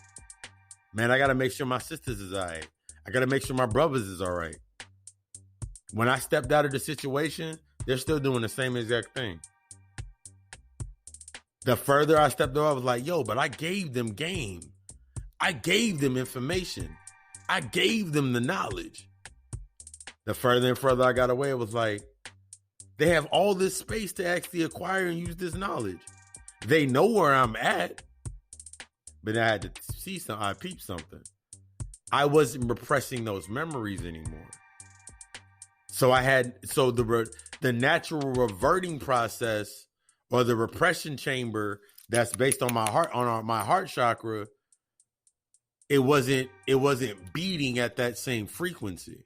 Man, I got to make sure my sisters is all right. I got to make sure my brothers is all right. When I stepped out of the situation, they're still doing the same exact thing. The further I stepped away, I was like, yo, but I gave them game. I gave them information. I gave them the knowledge. The further and further I got away, it was like, they have all this space to actually acquire and use this knowledge. They know where I'm at, but I had to see something. I peeped something. I wasn't repressing those memories anymore. So the natural reverting process, or the repression chamber that's based on my heart, my heart chakra, it wasn't beating at that same frequency.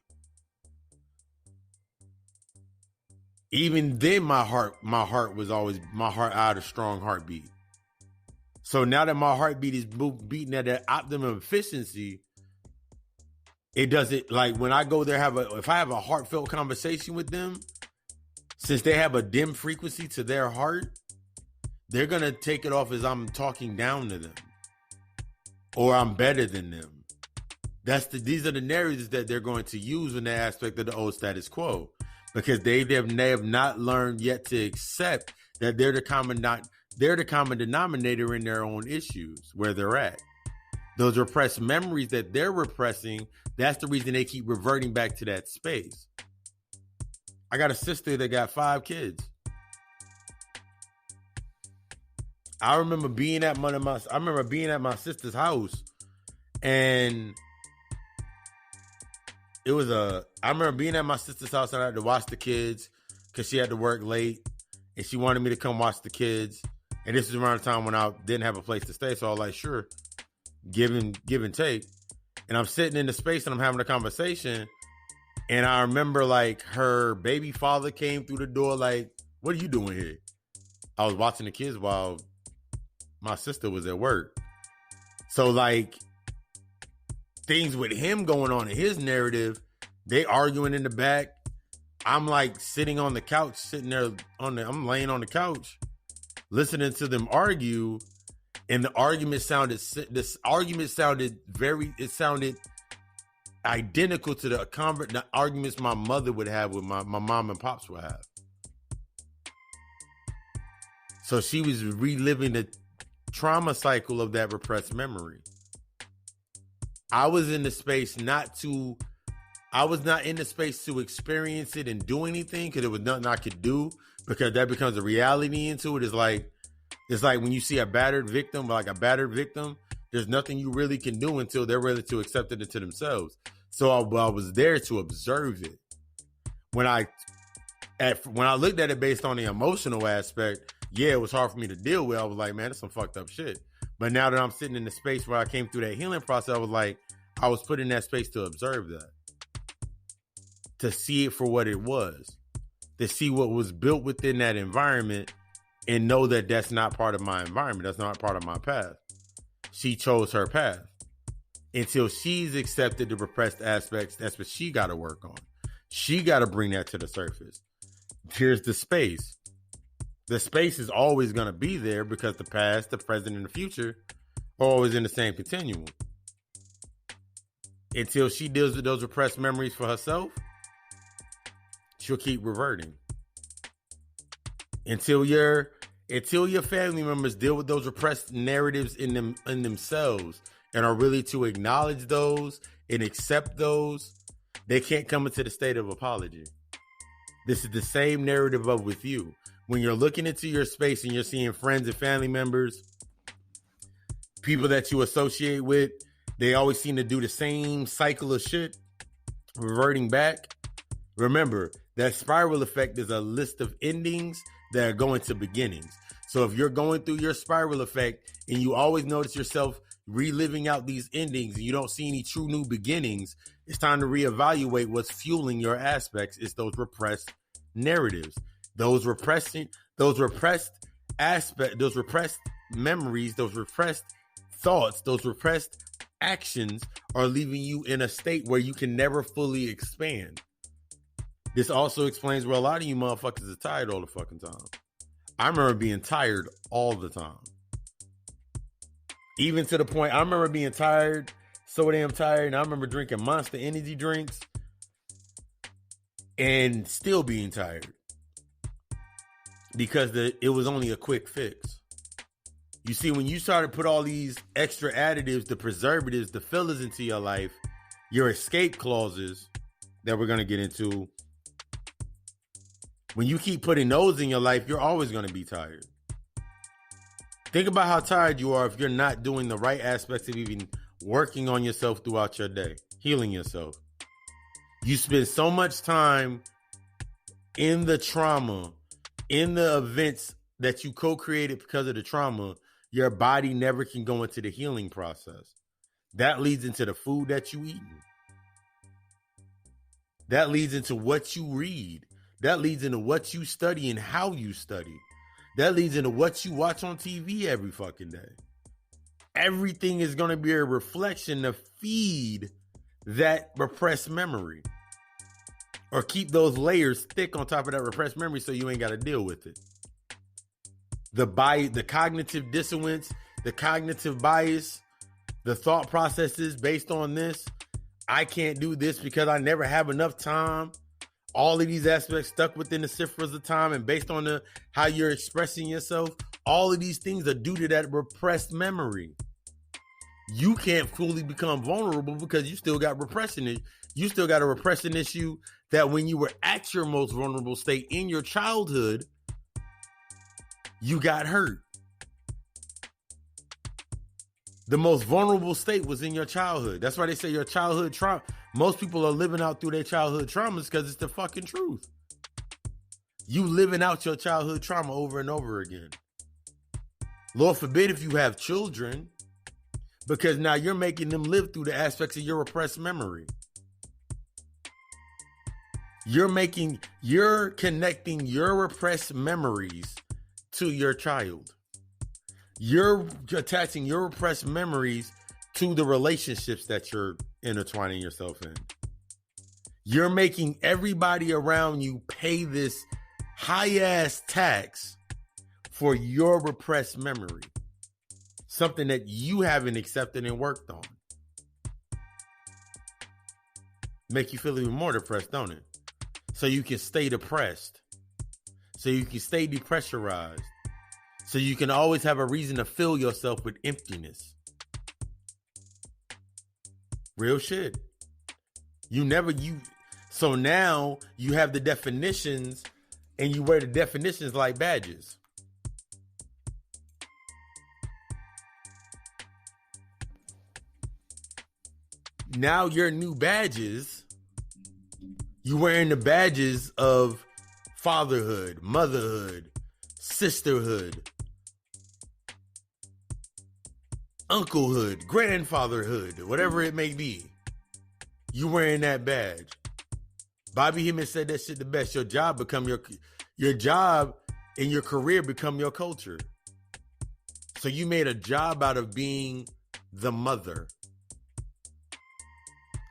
Even then, my heart had a strong heartbeat. So now that my heartbeat is beating at that optimum efficiency, it doesn't, like when I go there, if I have a heartfelt conversation with them, since they have a dim frequency to their heart, they're going to take it off as I'm talking down to them, or I'm better than them. These are the narratives that they're going to use in the aspect of the old status quo, because they have not learned yet to accept that they're the common denominator in their own issues where they're at. Those repressed memories that they're repressing, that's the reason they keep reverting back to that space. I got a sister that got 5 kids. I remember being at my sister's house, and I remember being at my sister's house, and I had to watch the kids because she had to work late, and she wanted me to come watch the kids. And this was around the time when I didn't have a place to stay, so I was like, sure, give and take. And I'm sitting in the space and I'm having a conversation, and I remember like her baby father came through the door like, what are you doing here? I was watching the kids while my sister was at work. So like things with him going on in his narrative, they arguing in the back. I'm like sitting on the couch, I'm laying on the couch, listening to them argue. And the argument sounded identical to the arguments my mother would have with my mom and pops would have. So she was reliving the trauma cycle of that repressed memory. I was not in the space to experience it and do anything, because there was nothing I could do, because that becomes a reality into it. It's like when you see a battered victim, there's nothing you really can do until they're ready to accept it into themselves. So I was there to observe it. When I looked at it based on the emotional aspect, yeah, it was hard for me to deal with. I was like, man, that's some fucked up shit. But now that I'm sitting in the space where I came through that healing process, I was like, I was put in that space to observe that, to see it for what it was, to see what was built within that environment, and know that that's not part of my environment. That's not part of my path. She chose her path. Until she's accepted the repressed aspects, that's what she got to work on. She got to bring that to the surface. Here's the space. The space is always going to be there, because the past, the present, and the future are always in the same continuum. Until she deals with those repressed memories for herself, she'll keep reverting. Until your family members deal with those repressed narratives in themselves and are really to acknowledge those and accept those, they can't come into the state of apology. This is the same narrative of with you. When you're looking into your space and you're seeing friends and family members, people that you associate with, they always seem to do the same cycle of shit, reverting back. Remember, that spiral effect is a list of endings that are going to beginnings. So if you're going through your spiral effect and you always notice yourself reliving out these endings and you don't see any true new beginnings, it's time to reevaluate what's fueling your aspects. It's those repressed narratives, those repressed aspects, those repressed memories, those repressed thoughts, those repressed actions are leaving you in a state where you can never fully expand. This also explains where a lot of you motherfuckers are tired all the fucking time. I remember being tired all the time. Even to the point, I remember being tired, so damn tired, and I remember drinking Monster energy drinks and still being tired because it was only a quick fix. You see, when you start to put all these extra additives, the preservatives, the fillers into your life, your escape clauses that we're going to get into, when you keep putting those in your life, you're always going to be tired. Think about how tired you are if you're not doing the right aspects of even working on yourself throughout your day, healing yourself. You spend so much time in the trauma, in the events that you co-created because of the trauma, your body never can go into the healing process. That leads into the food that you eat. That leads into what you read. That leads into what you study and how you study. That leads into what you watch on TV every fucking day. Everything is going to be a reflection to feed that repressed memory or keep those layers thick on top of that repressed memory so you ain't got to deal with it. The cognitive dissonance, the cognitive bias, the thought processes based on this. I can't do this because I never have enough time. All of these aspects stuck within the ciphers of time and based on how you're expressing yourself, all of these things are due to that repressed memory. You can't fully become vulnerable because you still got repression. You still got a repression issue that when you were at your most vulnerable state in your childhood, you got hurt. The most vulnerable state was in your childhood. That's why they say your childhood trauma. Most people are living out through their childhood traumas because it's the fucking truth. You living out your childhood trauma over and over again. Lord forbid if you have children, because now you're making them live through the aspects of your repressed memory. You're connecting your repressed memories to your child. You're attaching your repressed memories to the relationships that you're intertwining yourself in. You're making everybody around you pay this high-ass tax for your repressed memory. Something that you haven't accepted and worked on. Make you feel even more depressed, don't it? So you can stay depressed. So you can stay depressurized. So you can always have a reason to fill yourself with emptiness. Real shit. So now you have the definitions and you wear the definitions like badges. Now your new badges, you're wearing the badges of fatherhood, motherhood, sisterhood, unclehood, grandfatherhood, whatever it may be. You wearing that badge. Bobby Hemming said that shit the best. Your job become your job and your career become your culture. So you made a job out of being the mother.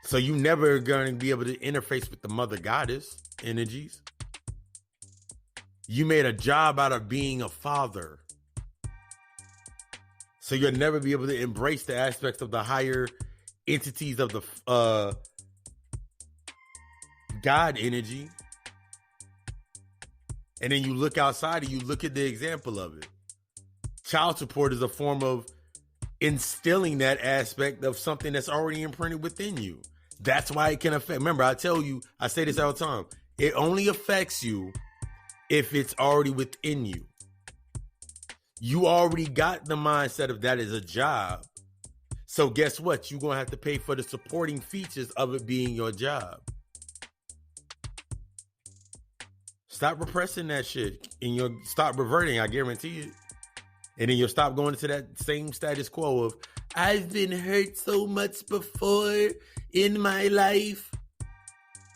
So you never going to be able to interface with the mother goddess energies. You made a job out of being a father. So you'll never be able to embrace the aspects of the higher entities of the God energy. And then you look outside and you look at the example of it. Child support is a form of instilling that aspect of something that's already imprinted within you. That's why it can affect. Remember, I tell you, I say this all the time. It only affects you if it's already within you. You already got the mindset of that as a job. So guess what? You're going to have to pay for the supporting features of it being your job. Stop repressing that shit and you'll stop reverting, I guarantee it. And then you'll stop going into that same status quo of, I've been hurt so much before in my life.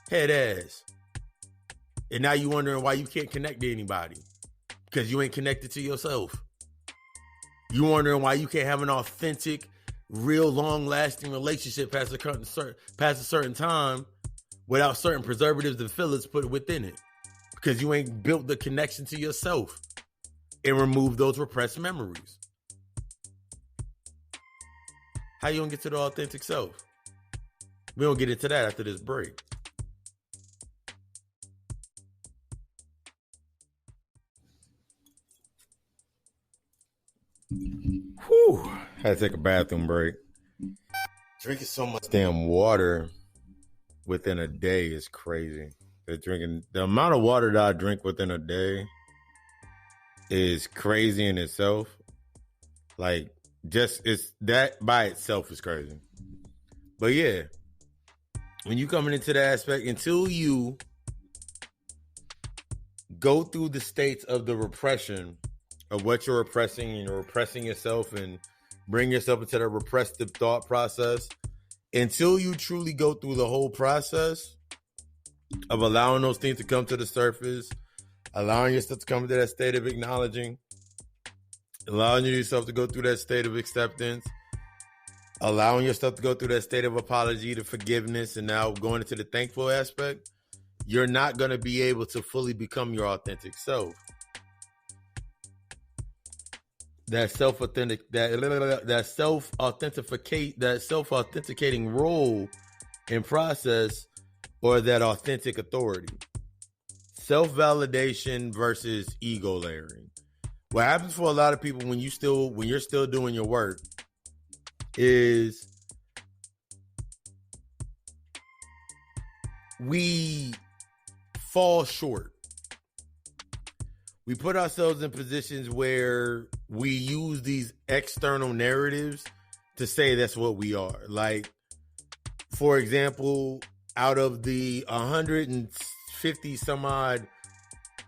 Head ass. And now you wondering why you can't connect to anybody. Because you ain't connected to yourself. You wondering why you can't have an authentic, real long-lasting relationship past a certain time without certain preservatives and fillers put within it. Because you ain't built the connection to yourself and remove those repressed memories. How you gonna get to the authentic self? We don't get into that after this break. Whew. Had to take a bathroom break. Drinking so much damn water within a day is crazy. The amount of water that I drink within a day is crazy in itself. Like, it's that by itself is crazy. But yeah, when you coming into the aspect, until you go through the states of the repression of what you're repressing, and you're repressing yourself and bring yourself into the repressive thought process, until you truly go through the whole process of allowing those things to come to the surface, allowing yourself to come to that state of acknowledging, allowing yourself to go through that state of acceptance, allowing yourself to go through that state of apology, to forgiveness, and now going into the thankful aspect, you're not going to be able to fully become your authentic self. That self-authenticating role and process, or that authentic authority. Self-validation versus ego layering. What happens for a lot of people when you're still doing your work is we fall short. We put ourselves in positions where we use these external narratives to say that's what we are. Like, for example, out of the 150 some odd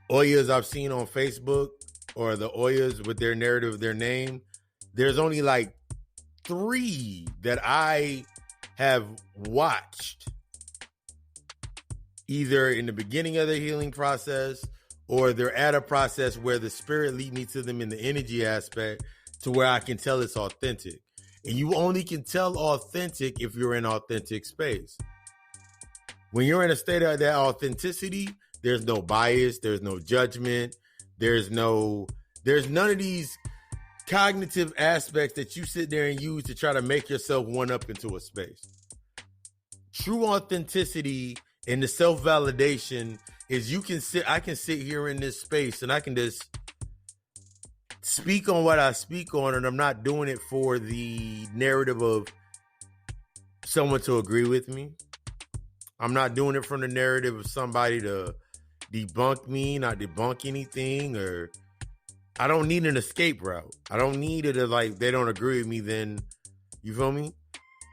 Oyas I've seen on Facebook, or the Oyas with their narrative, their name, there's only like 3 that I have watched either in the beginning of the healing process, or they're at a process where the spirit lead me to them in the energy aspect to where I can tell it's authentic. And you only can tell authentic if you're in authentic space. When you're in a state of that authenticity, there's no bias, there's no judgment, there's none of these cognitive aspects that you sit there and use to try to make yourself one up into a space. True authenticity and the self-validation is I can sit here in this space and I can just speak on what I speak on, and I'm not doing it for the narrative of someone to agree with me. I'm not doing it from the narrative of somebody to debunk me, not debunk anything, or I don't need an escape route. I don't need it to, like, they don't agree with me, then you feel me?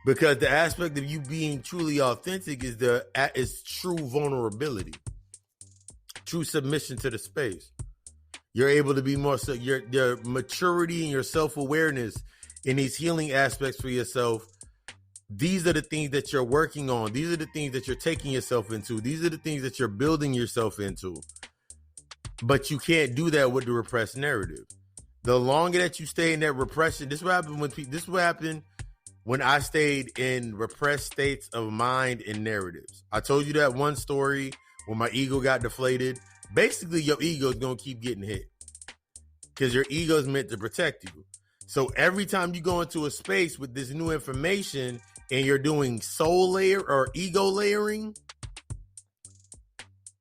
Because the aspect of you being truly authentic is true vulnerability, true submission to the space. You're able to be more, so your maturity and your self-awareness in these healing aspects for yourself. These are the things that you're working on. These are the things that you're taking yourself into. These are the things that you're building yourself into. But you can't do that with the repressed narrative. The longer that you stay in that repression, this is what happened when I stayed in repressed states of mind and narratives. I told you that one story when my ego got deflated. Basically, your ego is going to keep getting hit because your ego is meant to protect you. So every time you go into a space with this new information and you're doing soul layer or ego layering,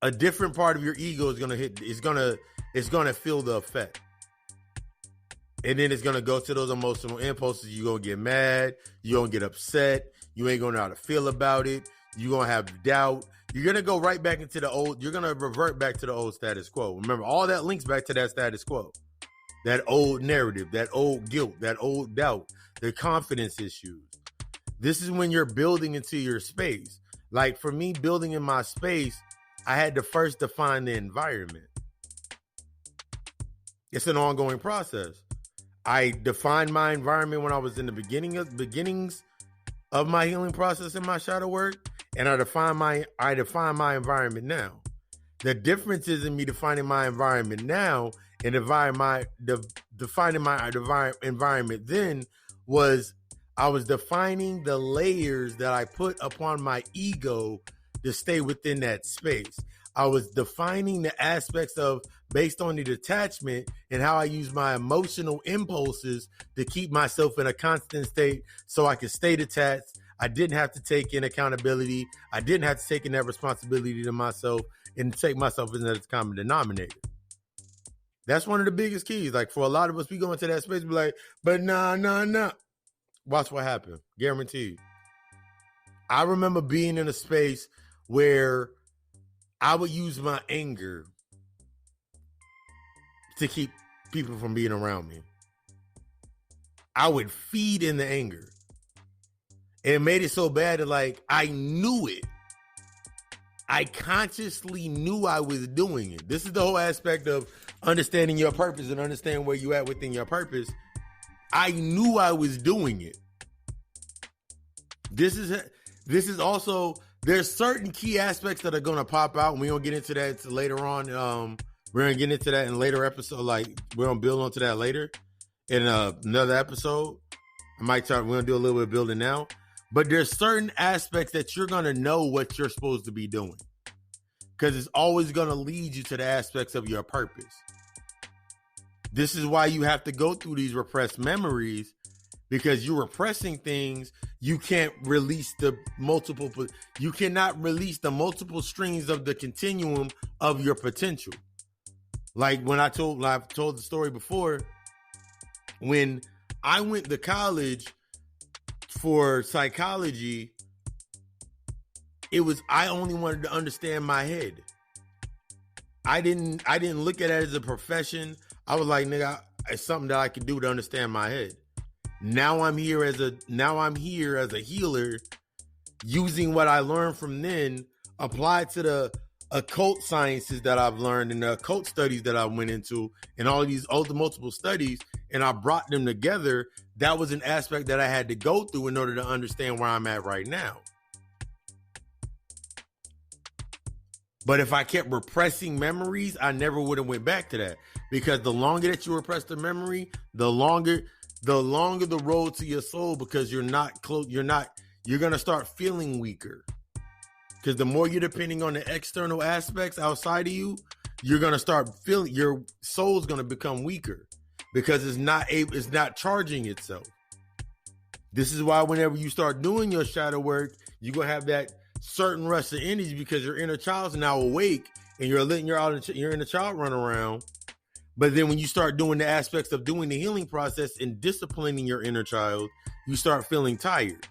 a different part of your ego is going to hit. It's going to feel the effect. And then it's going to go to those emotional impulses. You're going to get mad. You're going to get upset. You ain't going to know how to feel about it. You're going to have doubt. You're going to go right back into the old. You're going to revert back to the old status quo. Remember, all that links back to that status quo. That old narrative, that old guilt, that old doubt, the confidence issues. This is when you're building into your space. Like for me, building in my space, I had to first define the environment. It's an ongoing process. I defined my environment when I was in the beginnings of my healing process in my shadow work, and I define my environment now. The difference is in me defining my environment now and defining my environment then was I was defining the layers that I put upon my ego to stay within that space. I was defining the aspects of based on the detachment and how I use my emotional impulses to keep myself in a constant state so I could stay detached. I didn't have to take in accountability. I didn't have to take in that responsibility to myself and take myself as a common denominator. That's one of the biggest keys. Like for a lot of us, we go into that space, be like, but nah. Watch what happened. Guaranteed. I remember being in a space where I would use my anger to keep people from being around me. I would feed in the anger. And it made it so bad that like I knew it. I consciously knew I was doing it. This is the whole aspect of understanding your purpose and understanding where you at within your purpose. I knew I was doing it. This is also, there's certain key aspects that are going to pop out, and we're going to get into that later on. We're going to get into that in later episode. Like, we're going to build onto that later in another episode. We're going to do a little bit of building now. But there's certain aspects that you're going to know what you're supposed to be doing. Because it's always going to lead you to the aspects of your purpose. This is why you have to go through these repressed memories, because you're repressing things. You can't release you cannot release the multiple streams of the continuum of your potential. Like when I've told the story before, when I went to college for psychology, I only wanted to understand my head. I didn't look at it as a profession. I was like, nigga, it's something that I can do to understand my head. Now I'm here as a healer, using what I learned from then, applied to the occult sciences that I've learned and the occult studies that I went into and all of these other multiple studies, and I brought them together. That was an aspect that I had to go through in order to understand where I'm at right now. But if I kept repressing memories, I never would have went back to that, because the longer that you repress the memory, the longer the road to your soul, because you're not close. You're going to start feeling weaker, because the more you're depending on the external aspects outside of you, you're going to start feeling your soul's going to become weaker, because it's not charging itself. This is why whenever you start doing your shadow work, you're going to have that certain rush of energy, because your inner child's now awake and you're letting your inner child run around. But then when you start doing the aspects of doing the healing process and disciplining your inner child, you start feeling tired.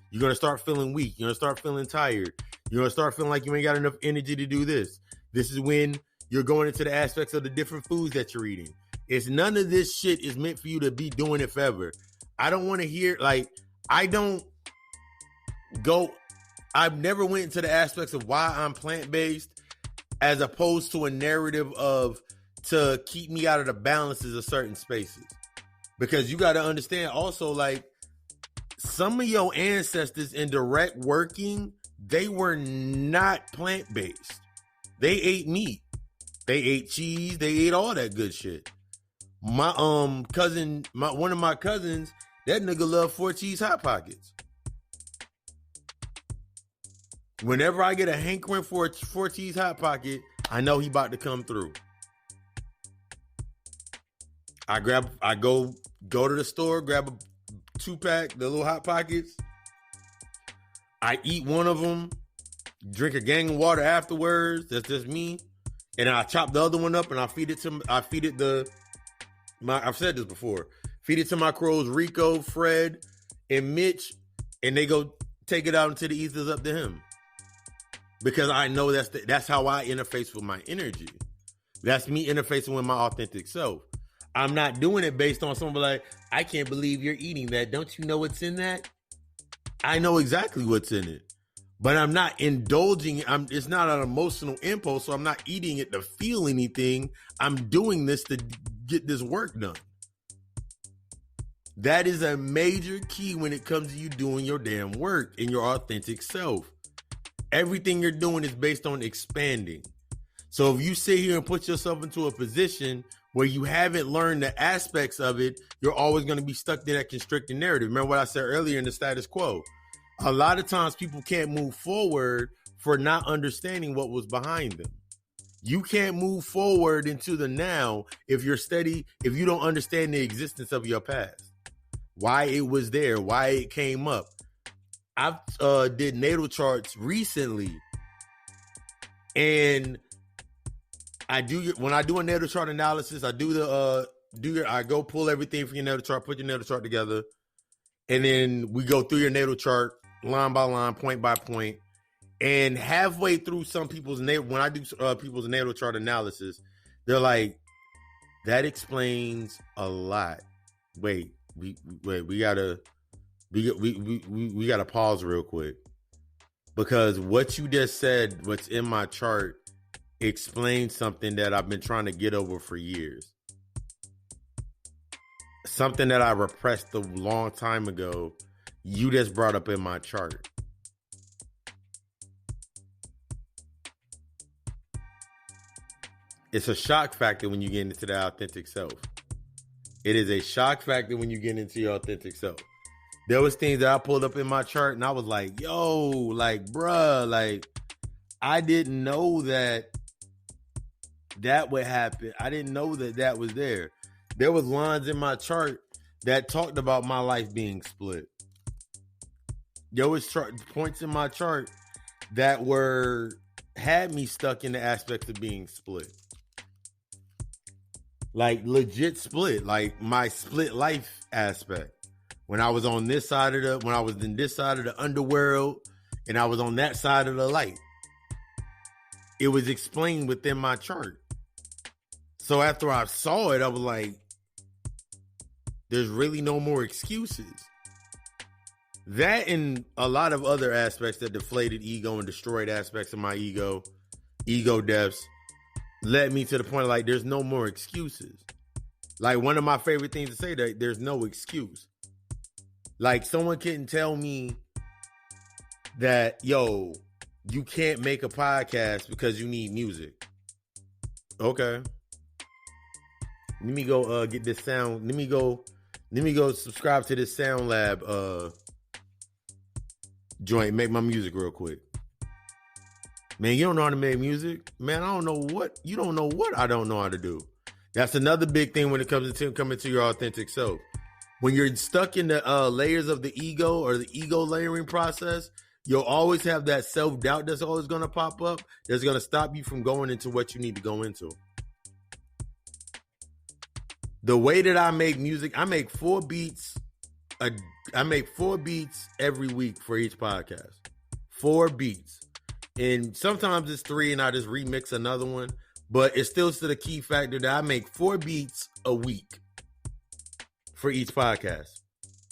You're going to start feeling weak. You're going to start feeling tired. You're going to start feeling like you ain't got enough energy to do this. This is when you're going into the aspects of the different foods that you're eating. It's none of this shit is meant for you to be doing it forever. I don't want to hear, I've never went into the aspects of why I'm plant-based as opposed to a narrative of to keep me out of the balances of certain spaces. Because you got to understand also, like, some of your ancestors in direct working, they were not plant-based. They ate meat. They ate cheese. They ate all that good shit. My one of my cousins, that nigga loved 4 cheese Hot Pockets. Whenever I get a hankering for a 4 cheese Hot Pocket, I know he about to come through. I go to the store, grab a 2-pack, the little Hot Pockets. I eat one of them, drink a gang of water afterwards. That's just me. And I chop the other one up and I've said this before. Feed it to my crows, Rico, Fred, and Mitch, and they go take it out into the ethers up to him. Because I know that's how I interface with my energy. That's me interfacing with my authentic self. I'm not doing it based on someone like, I can't believe you're eating that. Don't you know what's in that? I know exactly what's in it. But I'm not indulging. It's not an emotional impulse, so I'm not eating it to feel anything. I'm doing this to get this work done. That is a major key when it comes to you doing your damn work in your authentic self. Everything you're doing is based on expanding. So if you sit here and put yourself into a position where you haven't learned the aspects of it, you're always going to be stuck to that constricting narrative. Remember what I said earlier in the status quo? A lot of times people can't move forward for not understanding what was behind them. You can't move forward into the now if you don't understand the existence of your past. Why it was there, why it came up. I did natal charts recently, and when I do a natal chart analysis, I I go pull everything from your natal chart, put your natal chart together, and then we go through your natal chart line by line, point by point. And halfway through some people's when I do people's natal chart analysis, they're like, "That explains a lot." Wait, we gotta pause real quick, because what you just said, what's in my chart, explains something that I've been trying to get over for years. Something that I repressed a long time ago, you just brought up in my chart. It's a shock factor when you get into the authentic self. It is a shock factor when you get into your authentic self. There was things that I pulled up in my chart and I was like, yo, like, bruh, like, I didn't know that would happen. I didn't know that was there. There was lines in my chart that talked about my life being split. There was points in my chart that had me stuck in the aspects of being split. Like legit split, like my split life aspect. When I was on this side when I was in this side of the underworld and I was on that side of the light. It was explained within my chart. So after I saw it, I was like, There's really no more excuses. That and a lot of other aspects that deflated ego and destroyed aspects of my ego deaths, led me to the point of like, there's no more excuses. Like, one of my favorite things to say, that there's no excuse. Like, someone couldn't tell me that, yo, you can't make a podcast because you need music. Okay. Let me go get this sound. Let me go subscribe to this Sound Lab joint, make my music real quick. Man, you don't know how to make music? Man, I don't know what you don't know what I don't know how to do. That's another big thing when it comes to coming to your authentic self. When you're stuck in the layers of the ego or the ego layering process, you'll always have that self-doubt that's always going to pop up. That's going to stop you from going into what you need to go into. The way that I make music, I make 4 beats. I make 4 beats every week for each podcast. 4 beats. And sometimes it's 3 and I just remix another one. But it's still to the key factor that I make 4 beats a week for each podcast.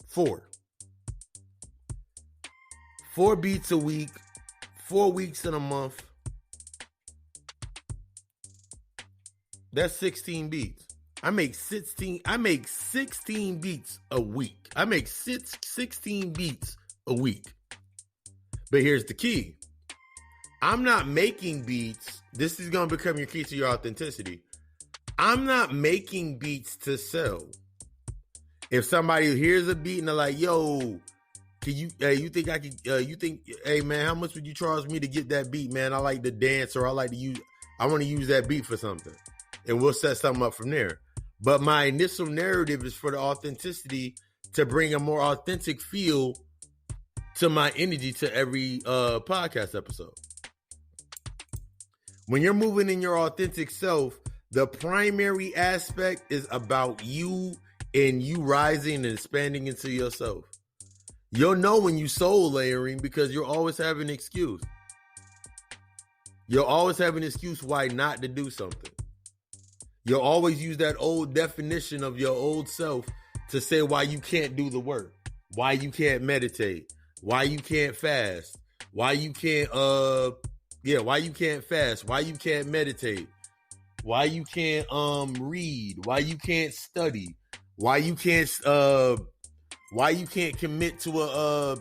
4 beats a week, 4 weeks in a month. That's 16 beats. I make 16 beats a week. I make 16 beats a week. But here's the key. I'm not making beats. This is going to become your key to your authenticity. I'm not making beats to sell. If somebody hears a beat and they're like, yo, you think I could, hey man, how much would you charge me to get that beat, man? I like to dance, or I want to use that beat for something. And we'll set something up from there. But my initial narrative is for the authenticity, to bring a more authentic feel to my energy to every podcast episode. When you're moving in your authentic self, the primary aspect is about you and you rising and expanding into yourself. You'll know when you soul layering because you'll always have an excuse. You'll always have an excuse why not to do something. You'll always use that old definition of your old self to say why you can't do the work, why you can't meditate, why you can't fast, why you can't why you can't fast, why you can't meditate, why you can't read, why you can't study, why you can't commit to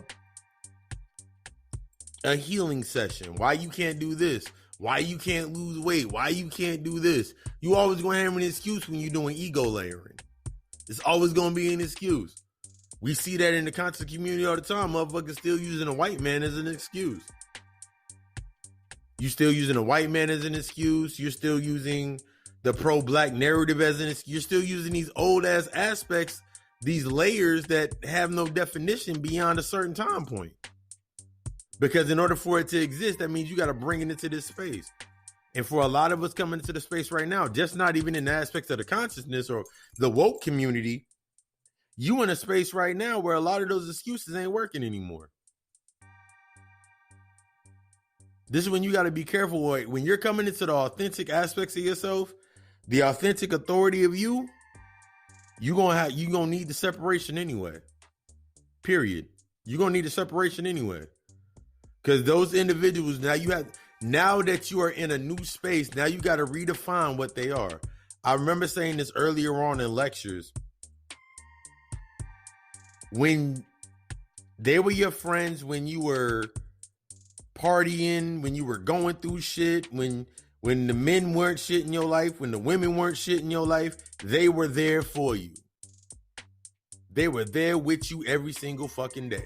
a healing session, why you can't do this, why you can't lose weight, why you can't do this. You always gonna have an excuse when you're doing ego layering. It's always gonna be an excuse. We see that in the content community all the time. Motherfuckers still using a white man as an excuse. You still using a white man as an excuse. You're still using the pro-black narrative as an excuse. You're still using these old ass aspects, these layers that have no definition beyond a certain time point. Because in order for it to exist, that means you got to bring it into this space. And for a lot of us coming into the space right now, just not even in the aspects of the consciousness or the woke community, you in a space right now where a lot of those excuses ain't working anymore. This is when you got to be careful. When you're coming into the authentic aspects of yourself, the authentic authority of you, you're going to need the separation anyway. Period. You're going to need the separation anyway. Because those individuals, now that you are in a new space, now you got to redefine what they are. I remember saying this earlier on in lectures. When they were your friends, when you were partying, when you were going through shit, when the men weren't shit in your life, when the women weren't shit in your life, they were there for you. They were there with you every single fucking day.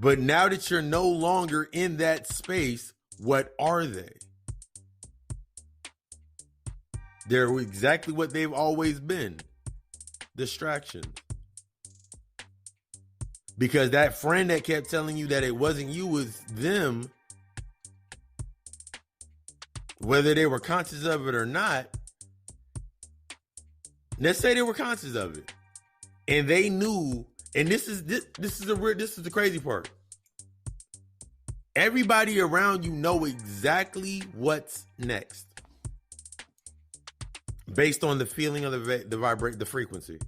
But now that you're no longer in that space, what are they? They're exactly what they've always been. Distractions. Because that friend that kept telling you that it wasn't you, was them. Whether they were conscious of it or not. Let's say they were conscious of it. And they knew. And this is the crazy part. Everybody around you know exactly what's next. based on the feeling of the frequency.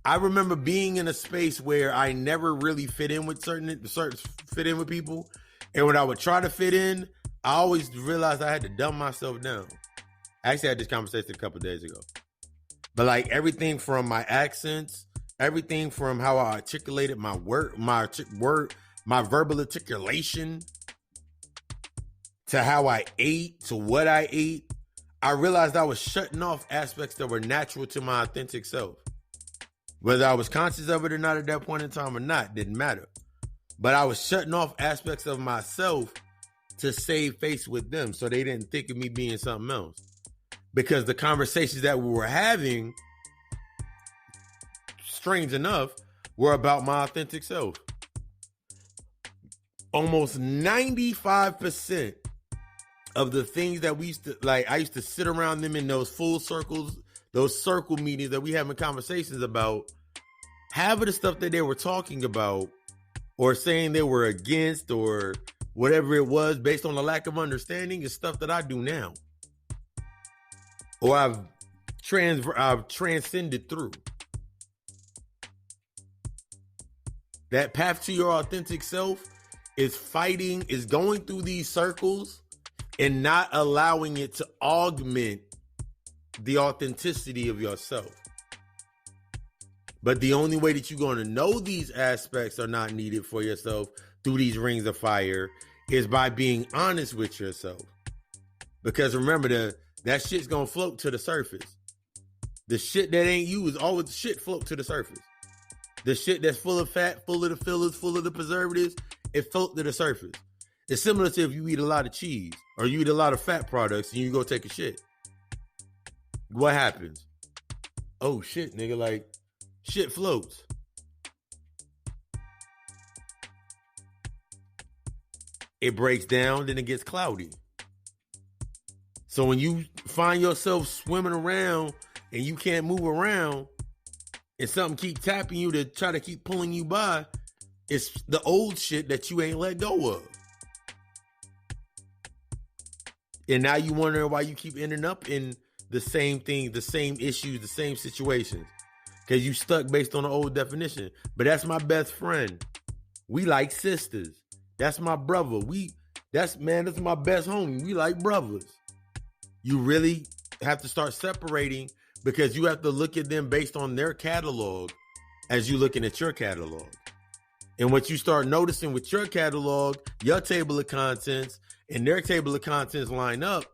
I remember being in a space where I never really fit in with people, and when I would try to fit in, I always realized I had to dumb myself down. I actually had this conversation a couple of days ago, but like everything from my accents, everything from how I articulated my my verbal articulation, to how I ate, to what I ate, I realized I was shutting off aspects that were natural to my authentic self. Whether I was conscious of it or not at that point in time or not, didn't matter. But I was shutting off aspects of myself to save face with them so they didn't think of me being something else. Because the conversations that we were having, strange enough, were about my authentic self. Almost 95% of the things that we used to, like, I used to sit around them in those full circles, those circle meetings that we having conversations about, half of the stuff that they were talking about or saying they were against or whatever it was based on a lack of understanding is stuff that I do now. Or I've transcended through. That path to your authentic self is going through these circles and not allowing it to augment the authenticity of yourself. But the only way that you're going to know these aspects are not needed for yourself through these rings of fire is by being honest with yourself. Because remember, that shit's going to float to the surface. The shit that ain't you is always shit float to the surface. The shit that's full of fat, full of the fillers, full of the preservatives, it float to the surface. It's similar to if you eat a lot of cheese or you eat a lot of fat products and you go take a shit. What happens? Oh shit, nigga, like shit floats. It breaks down, then it gets cloudy. So when you find yourself swimming around and you can't move around and something keep tapping you to try to keep pulling you by, it's the old shit that you ain't let go of. And now you wonder why you keep ending up in the same thing, the same issues, the same situations. Because you stuck based on the old definition. But that's my best friend. We like sisters. That's my brother. That's my best homie. We like brothers. You really have to start separating because you have to look at them based on their catalog as you looking at your catalog. And what you start noticing with your catalog, your table of contents, and their table of contents line up.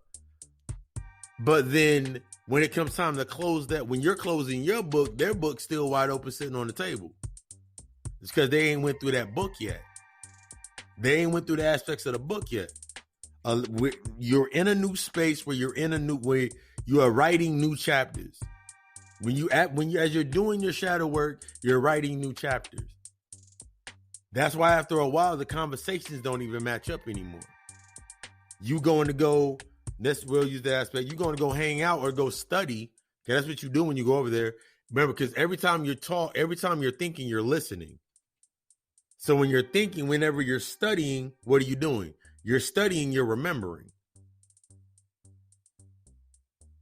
But then when it comes time to close that, when you're closing your book, their book's still wide open sitting on the table. It's because they ain't went through that book yet. They ain't went through the aspects of the book yet. You're in a new space where you are writing new chapters. As you're doing your shadow work, you're writing new chapters. That's why after a while, the conversations don't even match up anymore. You'll use the aspect. You're going to go hang out or go study. Okay, that's what you do when you go over there. Remember, because every time you're thinking, you're listening. So when you're thinking, whenever you're studying, what are you doing? You're studying, you're remembering.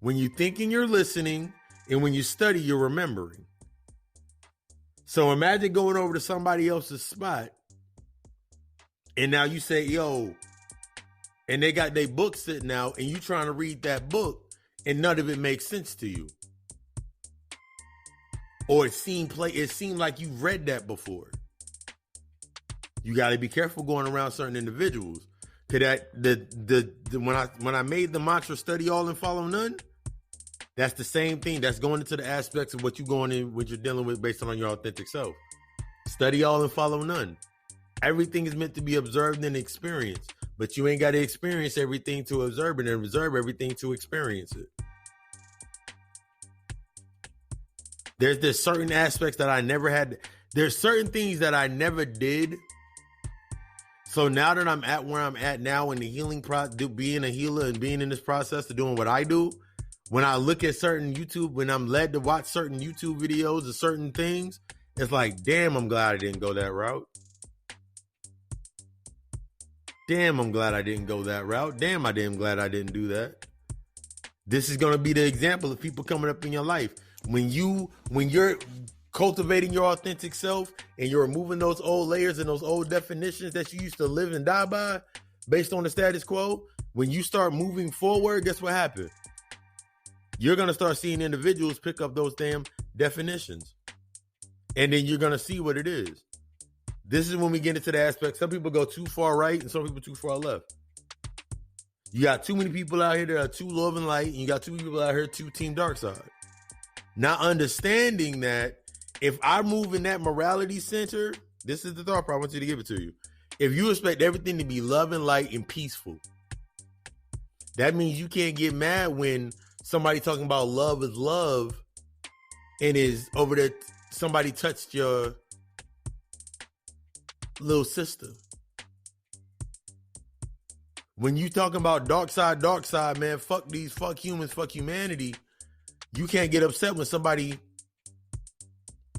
When you're thinking, you're listening. And when you study, you're remembering. So imagine going over to somebody else's spot. And now you say, yo, and they got their book sitting out and you trying to read that book and none of it makes sense to you. Or it seemed like you've read that before. You got to be careful going around certain individuals. Cause when I made the mantra study all and follow none, that's the same thing. That's going into the aspects of what you're dealing with based on your authentic self. Study all and follow none. Everything is meant to be observed and experienced, but you ain't got to experience everything to observe it and observe everything to experience it. There's certain aspects that I never had. There's certain things that I never did. So now that I'm at where I'm at now in the healing process, being a healer and being in this process of doing what I do, when I look at certain YouTube, when I'm led to watch certain YouTube videos of certain things, it's like, damn, I'm glad I didn't go that route. Damn, I'm glad I didn't go that route. Damn, I'm glad I didn't do that. This is going to be the example of people coming up in your life. When you're cultivating your authentic self and you're removing those old layers and those old definitions that you used to live and die by based on the status quo, when you start moving forward, guess what happens? You're going to start seeing individuals pick up those damn definitions. And then you're going to see what it is. This is when we get into the aspect. Some people go too far right and some people too far left. You got too many people out here that are too love and light, and you got too many people out here too team dark side. Not understanding that if I move in that morality center, this is the thought I want you to give it to you. If you expect everything to be love and light and peaceful, that means you can't get mad when somebody talking about love is love and is over there, somebody touched your little sister. When you talking about dark side, man, fuck these, fuck humans, fuck humanity, you can't get upset when somebody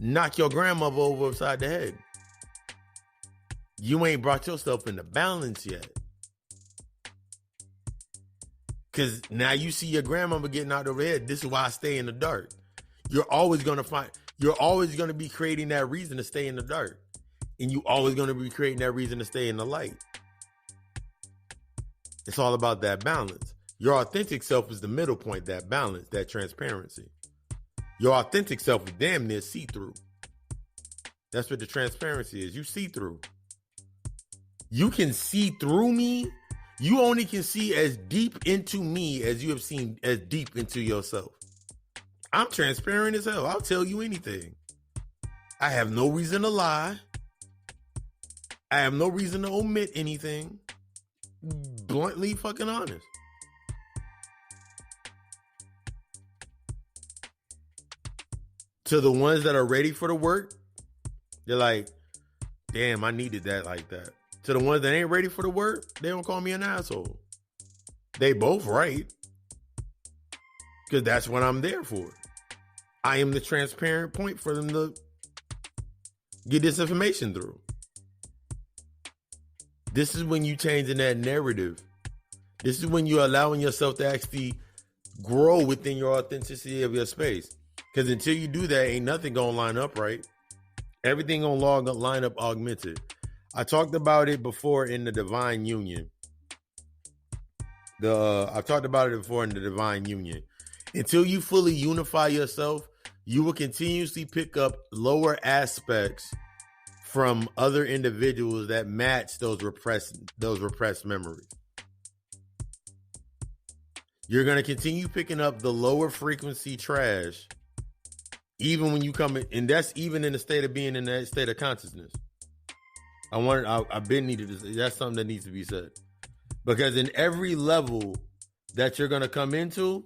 knock your grandmother over upside the head. You ain't brought yourself into balance yet. Because now you see your grandmama getting out of her head. This is why I stay in the dark. You're always going to be creating that reason to stay in the dark. And you always going to be creating that reason to stay in the light. It's all about that balance. Your authentic self is the middle point, that balance, that transparency. Your authentic self is damn near see-through. That's what the transparency is. You see through. You can see through me. You only can see as deep into me as you have seen as deep into yourself. I'm transparent as hell. I'll tell you anything. I have no reason to lie. I have no reason to omit anything. Bluntly fucking honest. To the ones that are ready for the work, they're like, damn, I needed that like that. To the ones that ain't ready for the work, they don't call me an asshole. They both right. Because that's what I'm there for. I am the transparent point for them to get this information through. This is when you changing that narrative. This is when you're allowing yourself to actually grow within your authenticity of your space. Because until you do that, ain't nothing going to line up right. Everything going to line up augmented. I talked about it before in the divine union. I've talked about it before in the divine union. Until you fully unify yourself, you will continuously pick up lower aspects from other individuals that match those repressed memories. You're going to continue picking up the lower frequency trash, even when you come in, and that's even in the state of being in that state of consciousness. That's something that needs to be said. Because in every level that you're going to come into,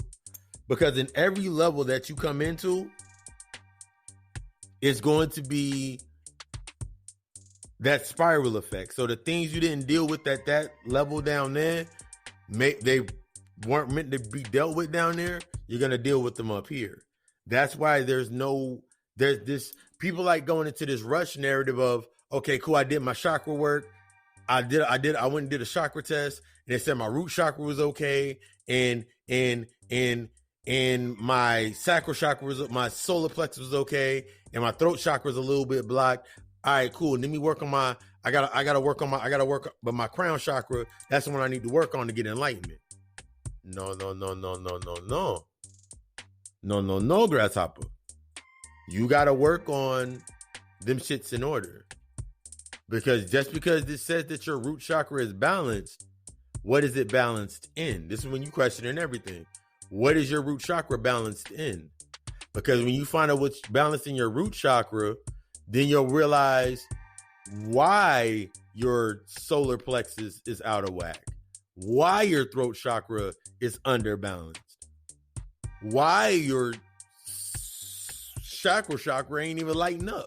it's going to be that spiral effect. So the things you didn't deal with at that level down there, they weren't meant to be dealt with down there. You're going to deal with them up here. That's why there's this, people like going into this rush narrative of, okay, cool, I did my chakra work. I went and did a chakra test and it said my root chakra was okay. And my sacral chakra my solar plexus was okay. And my throat chakra was a little bit blocked. All right, cool. Let me work on but my crown chakra, that's the one I need to work on to get enlightenment. No, grasshopper. You got to work on them shits in order. Because just because this says that your root chakra is balanced, what is it balanced in? This is when you question everything. What is your root chakra balanced in? Because when you find out what's balanced in your root chakra, then you'll realize why your solar plexus is out of whack, why your throat chakra is underbalanced, why your chakra ain't even lighting up.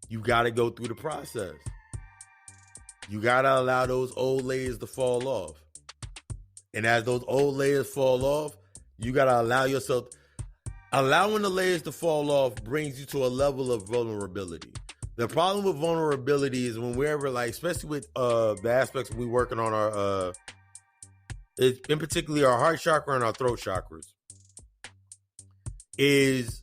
You got to go through the process. You got to allow those old layers to fall off. And as those old layers fall off, you got to allow yourself. Allowing the layers to fall off brings you to a level of vulnerability. The problem with vulnerability is when we're ever like, especially with the aspects we working on in particular our heart chakra and our throat chakras, is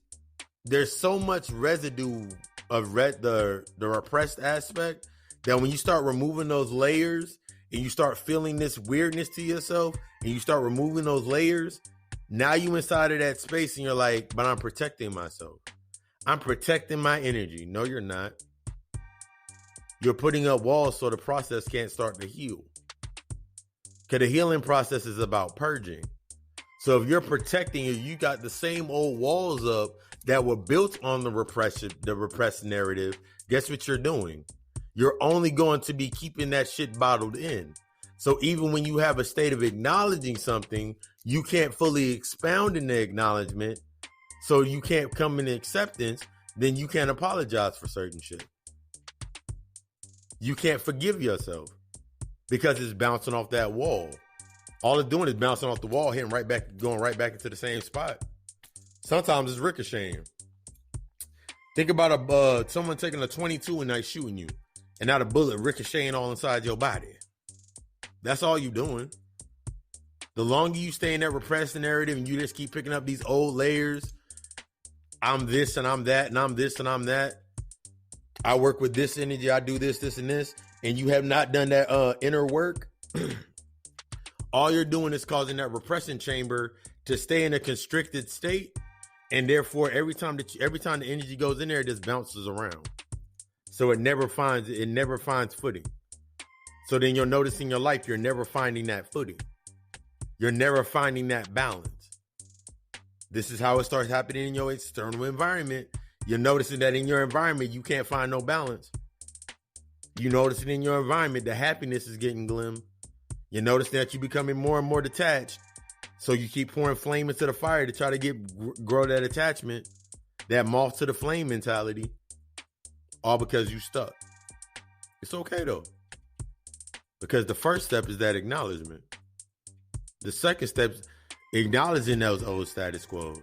there's so much residue of the repressed aspect that when you start removing those layers and you start feeling this weirdness to yourself and you start removing those layers, now you inside of that space and you're like, but I'm protecting myself. I'm protecting my energy. No, you're not. You're putting up walls so the process can't start to heal. Because the healing process is about purging. So if you're protecting it, you got the same old walls up that were built on the repressed narrative. Guess what you're doing? You're only going to be keeping that shit bottled in. So even when you have a state of acknowledging something, you can't fully expound in the acknowledgement. So you can't come in acceptance. Then you can't apologize for certain shit. You can't forgive yourself because it's bouncing off that wall. All it's doing is bouncing off the wall, hitting right back, going right back into the same spot. Sometimes it's ricocheting. Think about someone taking a 22 and like shooting you, and now the bullet ricocheting all inside your body. That's all you doing. The longer you stay in that repressed narrative and you just keep picking up these old layers, I'm this and I'm that, and I'm this and I'm that. I work with this energy, I do this, this, and this, and you have not done that inner work. All you're doing is causing that repression chamber to stay in a constricted state, and therefore every time the energy goes in there, it just bounces around. So it never finds footing. So then you'll notice in your life you're never finding that footing. You're never finding that balance. This is how it starts happening in your external environment. You're noticing that in your environment, you can't find no balance. You notice it in your environment, the happiness is getting glim. You notice that you're becoming more and more detached. So you keep pouring flame into the fire to try to grow that attachment, that moth to the flame mentality, all because you stuck. It's okay though. Because the first step is that acknowledgement. The second step is acknowledging those old status quos.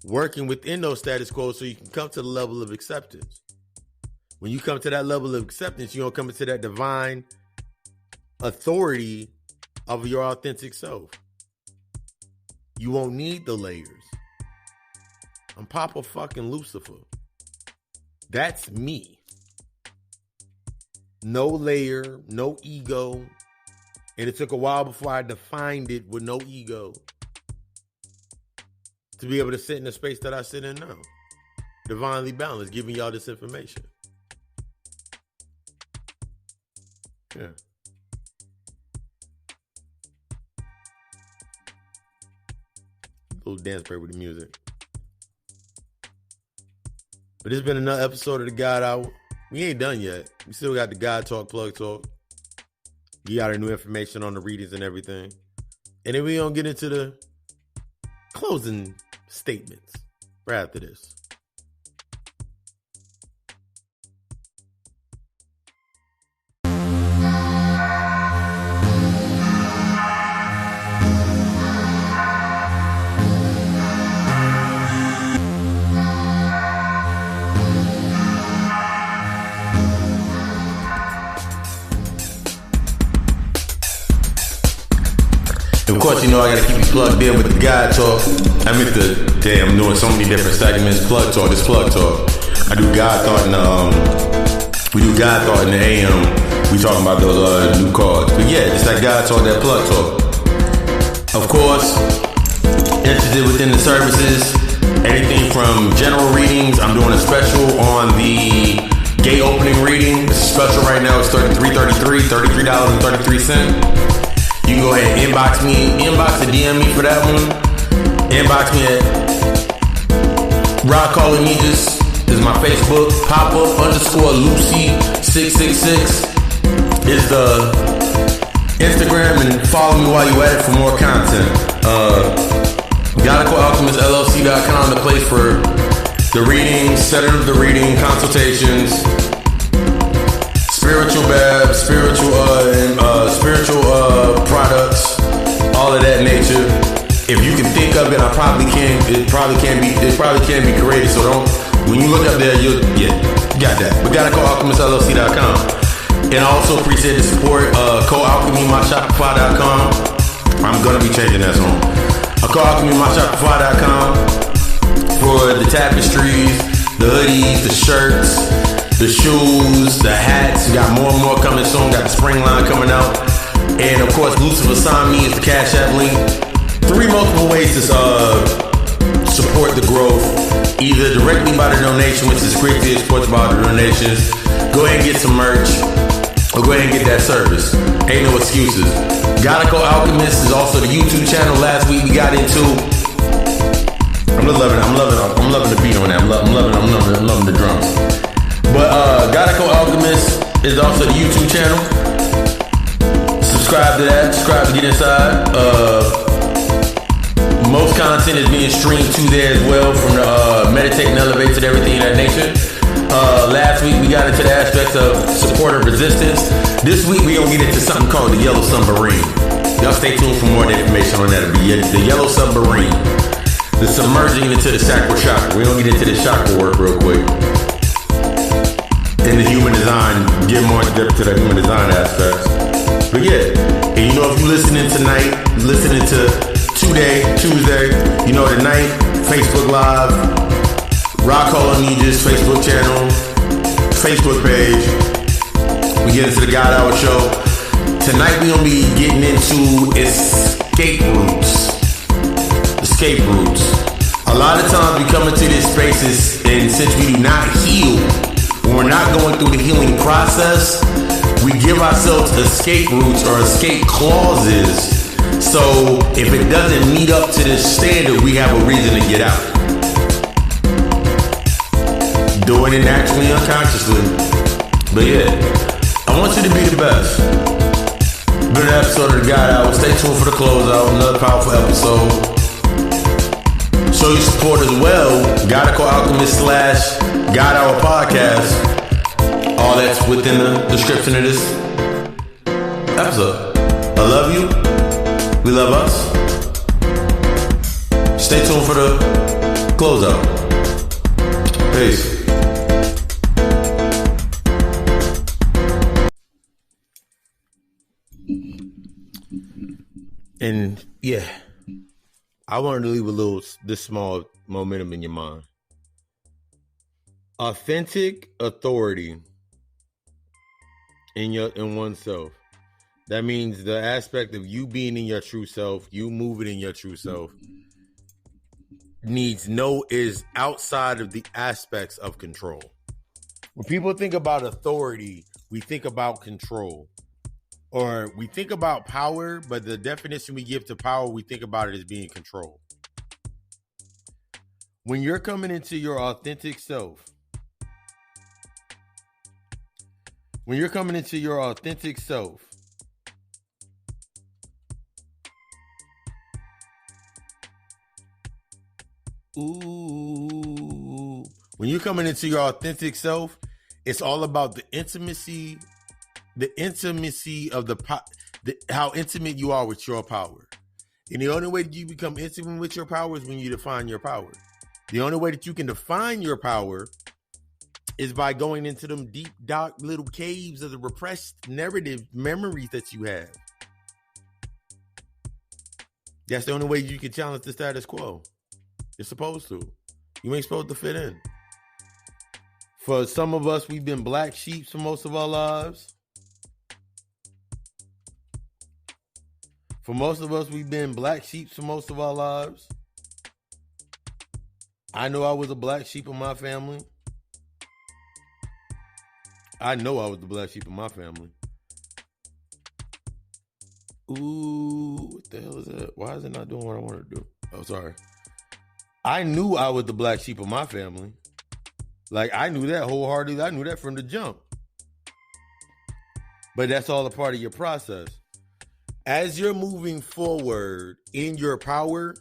Working within those status quos so you can come to the level of acceptance. When you come to that level of acceptance, you're going to come into that divine authority of your authentic self. You won't need the layers. I'm Papa fucking Lucifer. That's me. No layer, no ego. And it took a while before I defined it with no ego to be able to sit in the space that I sit in now. Divinely balanced, giving y'all this information. Yeah. Little dance break with the music. But it's been another episode of the God Hour. We ain't done yet. We still got the God Talk, Plug Talk. You got our new information on the readings and everything. And then we gonna get into the closing statements right after this. Of course, you know I gotta keep you plugged in with the God Talk. I'm doing so many different segments. Plug Talk, this Plug Talk. I do God Thought we do God Thought in the AM. We talking about those new cards. But yeah, it's that God Talk, that Plug Talk. Of course, interested within the services, anything from general readings. I'm doing a special on the gate opening reading. It's special right now. It's $33.33. You can go ahead and inbox and DM me for that one. Inbox me at Rock Calling Aegis is my Facebook. Pop-up_Lucy666 is the Instagram, and follow me while you at it for more content. Alkhemist.LLC.com, the place for the readings, setting up the reading, consultations, spiritual babs, spiritual products, all of that nature. If you can think of it, it probably can be created. So when you look up there, you got that. But gotta call AlkhemistLLC.com. And I also appreciate the support. Alchemy.myshopify.com. I'm gonna be changing that soon. Alchemy.myshopify.com for the tapestries, the hoodies, the shirts, the shoes, the hats. We got more and more coming soon. Got the spring line coming out. And of course, Lucifer Sign Me is the Cash App link. 3 multiple ways to support the growth. Either directly by the donation, which is greatly supported by the donations. Go ahead and get some merch. Or go ahead and get that service. Ain't no excuses. Gotta Go Alchemist is also the YouTube channel. Last week we got into. I'm loving the beat on that. I'm loving the drums. But Gotta Go Alchemist is also the YouTube channel. Subscribe to that. Subscribe to get inside. Most content is being streamed to there as well, from the meditating elevator to everything of that nature. Last week we got into the aspects of support and resistance. This week we gonna get into something called the Yellow Submarine. Y'all stay tuned for more information on that. It'll be the Yellow Submarine. The submerging into the sacral chakra. We're gonna get into the chakra work real quick. In the human design, get more depth to the human design aspects. But yeah, and you know, if you're listening tonight, listening to Tuesday, you know, tonight, Facebook Live, Rock Hall Aegis Facebook channel, Facebook page. We get into the God Hour show. Tonight we're gonna be getting into escape routes. Escape routes. A lot of times we come into these spaces, and since we do not heal, when we're not going through the healing process, we give ourselves escape routes or escape clauses. So if it doesn't meet up to this standard, we have a reason to get out. Doing it naturally, unconsciously. But yeah, I want you to be the best. Been an episode of the God Hour. Stay tuned for the closeout. Another powerful episode. Show your support as well. Gotta Go Alchemist / God Hour podcast. All that's within the description of this episode. I love you. We love us. Stay tuned for the closeout. Peace. And yeah, I wanted to leave this small momentum in your mind. Authentic authority in oneself. That means the aspect of you being in your true self, you moving in your true self, is outside of the aspects of control. When people think about authority, we think about control. Or we think about power, but the definition we give to power, we think about it as being control. When you're coming into your authentic self, it's all about the intimacy of how intimate you are with your power. And the only way that you become intimate with your power is when you define your power. The only way that you can define your power is by going into them deep, dark little caves of the repressed narrative memories that you have. That's the only way you can challenge the status quo. You're supposed to. You ain't supposed to fit in. For some of us, we've been black sheep for most of our lives. I know I was a black sheep in my family. Ooh, what the hell is that? Why is it not doing what I want to do? Oh, sorry. I knew I was the black sheep of my family. Like, I knew that wholeheartedly. I knew that from the jump. But that's all a part of your process. As you're moving forward in your power,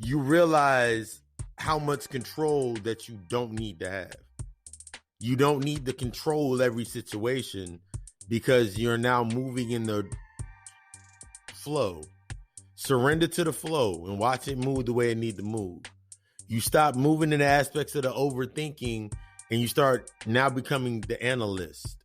you realize how much control that you don't need to have. You don't need to control every situation because you're now moving in the flow. Surrender to the flow and watch it move the way it needs to move. You stop moving in the aspects of the overthinking and you start now becoming the analyst.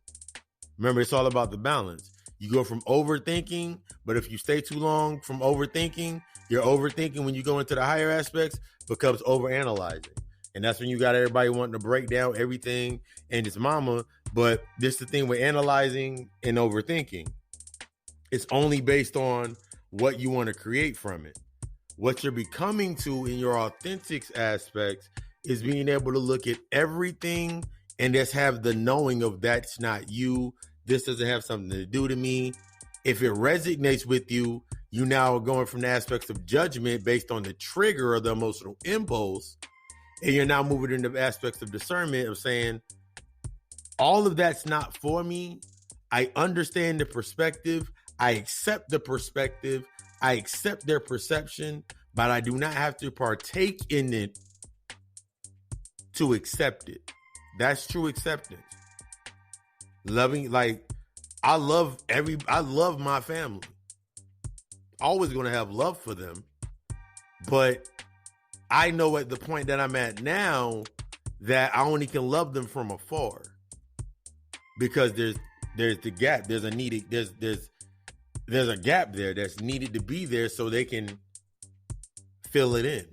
Remember, it's all about the balance. You go from overthinking, but if you stay too long from overthinking, your overthinking when you go into the higher aspects becomes overanalyzing. And that's when you got everybody wanting to break down everything and its mama. But this is the thing with analyzing and overthinking. It's only based on what you want to create from it. What you're becoming to in your authentic aspects is being able to look at everything and just have the knowing of that's not you. This doesn't have something to do to me. If it resonates with you, you now are going from the aspects of judgment based on the trigger of the emotional impulse. And you're now moving into aspects of discernment of saying, all of that's not for me. I understand the perspective. I accept the perspective. I accept their perception, but I do not have to partake in it to accept it. That's true acceptance. Loving, like, I love my family. Always going to have love for them. But I know at the point that I'm at now that I only can love them from afar. Because there's the gap. There's a gap there that's needed to be there so they can fill it in.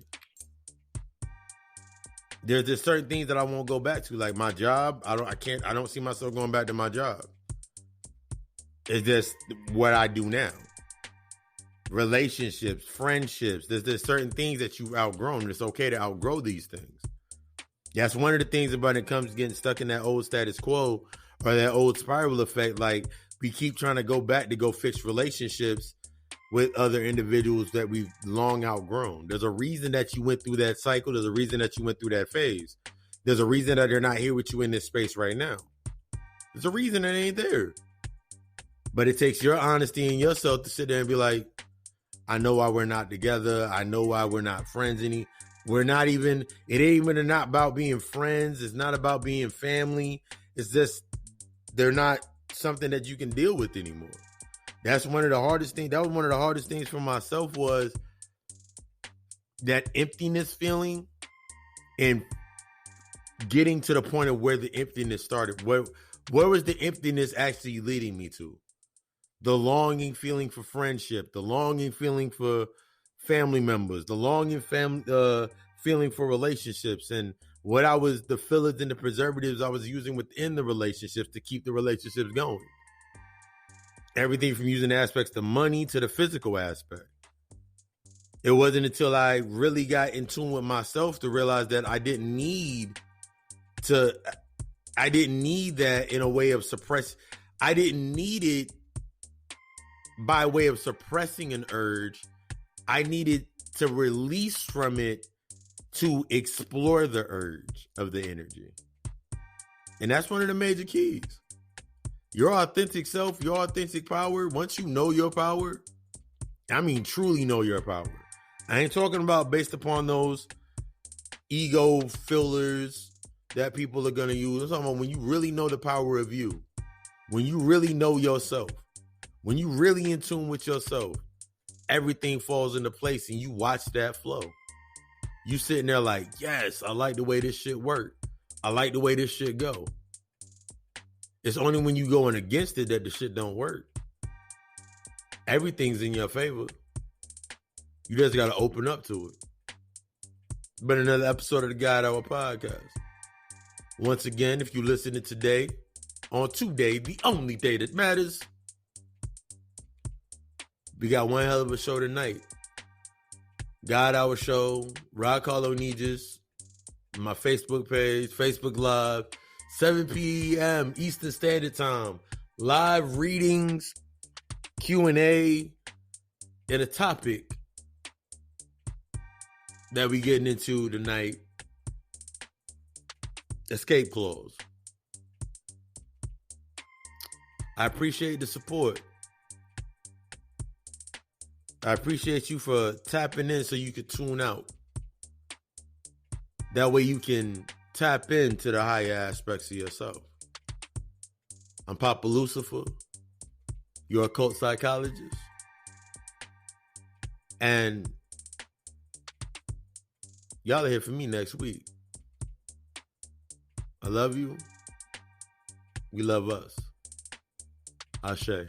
There's just certain things that I won't go back to, like my job. I don't see myself going back to my job. It's just what I do now. Relationships, friendships. There's certain things that you've outgrown. It's okay to outgrow these things. That's one of the things about it comes to getting stuck in that old status quo or that old spiral effect. Like, we keep trying to go back to go fix relationships with other individuals that we've long outgrown. There's a reason that you went through that cycle. There's a reason that you went through that phase. There's a reason that they're not here with you in this space right now. There's a reason that ain't there. But it takes your honesty in yourself to sit there and be like, I know why we're not together. I know why we're not friends it ain't even not about being friends. It's not about being family. It's just, they're not something that you can deal with anymore. That's one of the hardest things. That was one of the hardest things for myself, was that emptiness feeling and getting to the point of where the emptiness started. Where was the emptiness actually leading me to? The longing feeling for friendship, the longing feeling for family members, the longing feeling for relationships, and the fillers and the preservatives I was using within the relationships to keep the relationships going. Everything from using aspects to money to the physical aspect. It wasn't until I really got in tune with myself to realize that I didn't need that in a way of suppress. I didn't need it by way of suppressing an urge. I needed to release from it to explore the urge of the energy. And that's one of the major keys. Your authentic self, your authentic power, once you know your power, I mean truly know your power. I ain't talking about based upon those ego fillers that people are going to use. I'm talking about when you really know the power of you. When you really know yourself. When you really in tune with yourself, everything falls into place and you watch that flow. You sitting there like, yes, I like the way this shit work. I like the way this shit go. It's only when you going against it that the shit don't work. Everything's in your favor. You just got to open up to it. Been another episode of the God Hour Podcast. Once again, if you listen to today, on today, the only day that matters, we got one hell of a show tonight. God Hour Show, Rock Hollow Nijas, my Facebook page, Facebook Live, 7 p.m. Eastern Standard Time. Live readings, Q&A, and a topic that we getting into tonight. Escape clause. I appreciate the support. I appreciate you for tapping in so you can tune out. That way you can tap into the higher aspects of yourself. I'm Papa Lucifer, your occult psychologist. And y'all are here for me next week. I love you. We love us. Ashe.